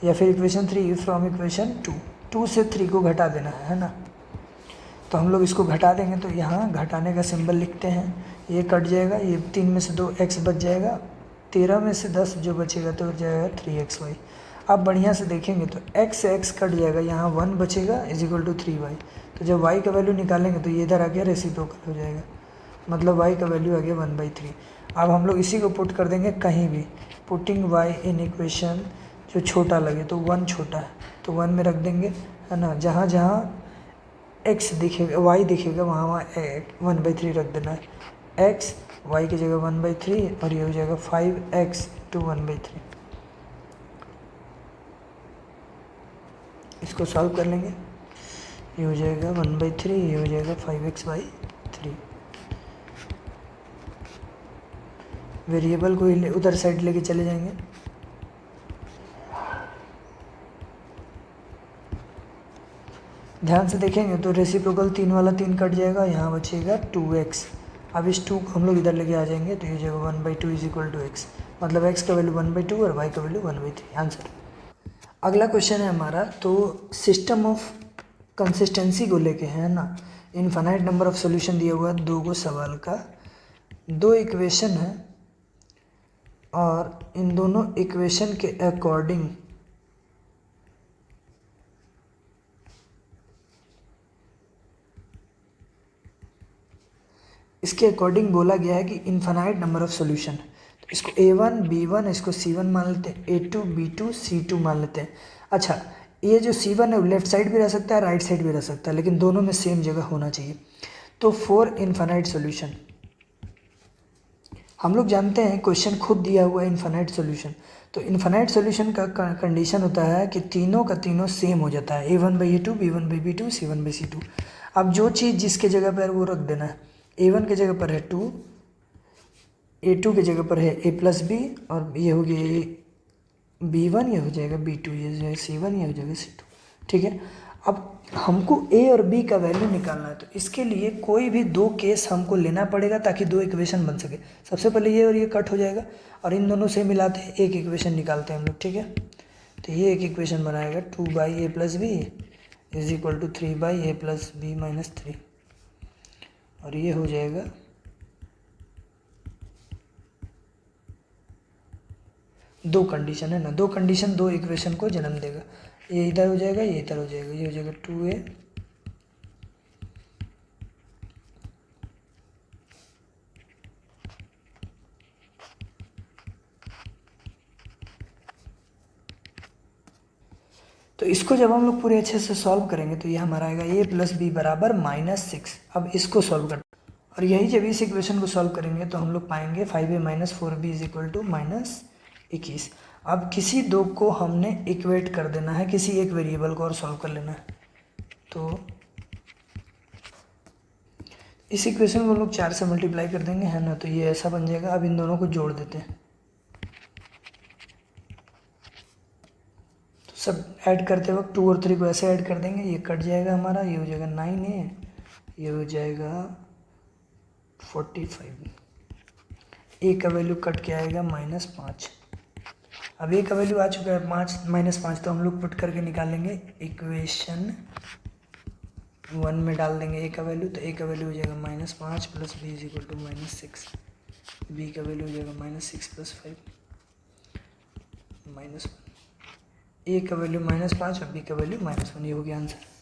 या फिर इक्वेशन 3 फ्रॉम इक्वेशन 2 से 3 को घटा देना है ना। तो हम लोग इसको घटा देंगे तो यहाँ घटाने का सिंबल लिखते हैं, ये कट जाएगा, ये 3 में से 2 x बच जाएगा, 13 में से 10 जो बचेगा तो जाएगा 3xy। आप बढ़िया से देखेंगे तो x से x कट जाएगा, यहाँ 1 बचेगा इज इक्वल टू 3y। तो जब y का वैल्यू निकालेंगे तो ये इधर आ गया रेसिप्रोकल हो जाएगा, मतलब y का वैल्यू आ गया 1/3। अब हम लोग इसी को पुट कर देंगे कहीं भी, पुटिंग y इन इक्वेशन जो छोटा लगे, तो 1 छोटा है तो 1 में रख देंगे, है ना। जहाँ जहाँ x दिखेगा y दिखेगा वहाँ वहाँ 1/3 रख देना है, x y की जगह 1/3 और ये हो जाएगा 5x टू 1/3। इसको सॉल्व कर लेंगे, ये हो जाएगा 1/3, ये हो जाएगा 5x/3। वेरिएबल को उधर साइड लेके चले जाएंगे, ध्यान से देखेंगे तो रेसिप्रोकल 3 वाला 3 कट जाएगा, यहाँ बचेगा 2x। अब इस 2 को हम लोग इधर लेके आ जाएंगे तो ये हो जाएगा 1/2 इज इक्वल टू x, मतलब x का वैल्यू 1/2 और y का वैल्यू 1/3। आंसर। अगला क्वेश्चन है हमारा, तो सिस्टम ऑफ कंसिस्टेंसी को लेके है ना, इनफाइनाइट नंबर ऑफ सॉल्यूशन दिया हुआ है 2 को सवाल का, 2 इक्वेशन है और इन दोनों इक्वेशन के अकॉर्डिंग इसके अकॉर्डिंग बोला गया है कि इनफाइनाइट नंबर ऑफ सॉल्यूशन। तो इसको a1 b1 इसको c1 मान लेते हैं, a2 b2 c2 मान लेते हैं। अच्छा, ये जो c1 है वो लेफ्ट साइड भी रह सकता है, राइट साइड भी रह सकता है, लेकिन दोनों में सेम जगह होना चाहिए। तो फॉर इनफाइनाइट सॉल्यूशन हम लोग जानते हैं क्वेश्चन खुद दिया हुआ है इनफाइनाइट सॉल्यूशन, तो इनफाइनाइट सॉल्यूशन का कंडीशन होता है कि तीनों का तीनों सेम हो जाता है, a1/a2 b1/b2 c1/c2। अब जो चीज़ जिसके जगह पर वो रख देना है, a1 के जगह पर है 2, a2 के जगह पर है a प्लस बी और ये हो गया b1, ये हो जाएगा b2, ये हो जाएगा c1, ये हो जाएगा c2, ठीक है। अब हमको a और b का वैल्यू निकालना है, तो इसके लिए कोई भी 2 केस हमको लेना पड़ेगा ताकि 2 इक्वेशन बन सके। सबसे पहले ये और ये कट हो जाएगा और इन दोनों से मिलाते हैं एक इक्वेशन निकालते हैं हम लोग, ठीक है। तो ये एक इक्वेशन बनाएगा 2/a plus b is equal to 3/a plus b minus 3 और ये हो जाएगा 2 कंडीशन है ना, 2 कंडीशन 2 इक्वेशन को जन्म देगा। ये इधर हो जाएगा, ये इधर हो जाएगा, ये हो जाएगा 2a तो इसको जब हम लोग पूरे अच्छे से सॉल्व करेंगे तो ये हमारा आएगा a प्लस बी बराबर -6। अब इसको सॉल्व कर और यही जब इस इक्वेशन को सॉल्व करेंगे तो हम लोग पाएंगे 5a minus 4b is equal to -21। अब किसी 2 को हमने इक्वेट कर देना है, किसी एक वेरिएबल को और सॉल्व कर लेना है। तो इस इक्वेशन को हम लोग 4 से मल्टीप्लाई कर देंगे, है ना, तो ये ऐसा बन जाएगा। अब इन दोनों को जोड़ देते हैं, तो सब ऐड करते वक्त 2 और 3 को ऐसे ऐड कर देंगे, ये कट जाएगा हमारा, ये हो जाएगा 9a, ये हो जाएगा 45। ए का वैल्यू कट के आएगा -5। अब ए का वैल्यू आ चुका है 5 तो हम लोग पुट करके निकालेंगे इक्वेशन 1 में डाल देंगे ए का वैल्यू। तो ए का वैल्यू हो जाएगा -5 plus b is equal to -6। B का वैल्यू हो जाएगा -6 प्लस 5 -1। ए का वैल्यू -5 और बी का वैल्यू -1। ये हो गया आंसर।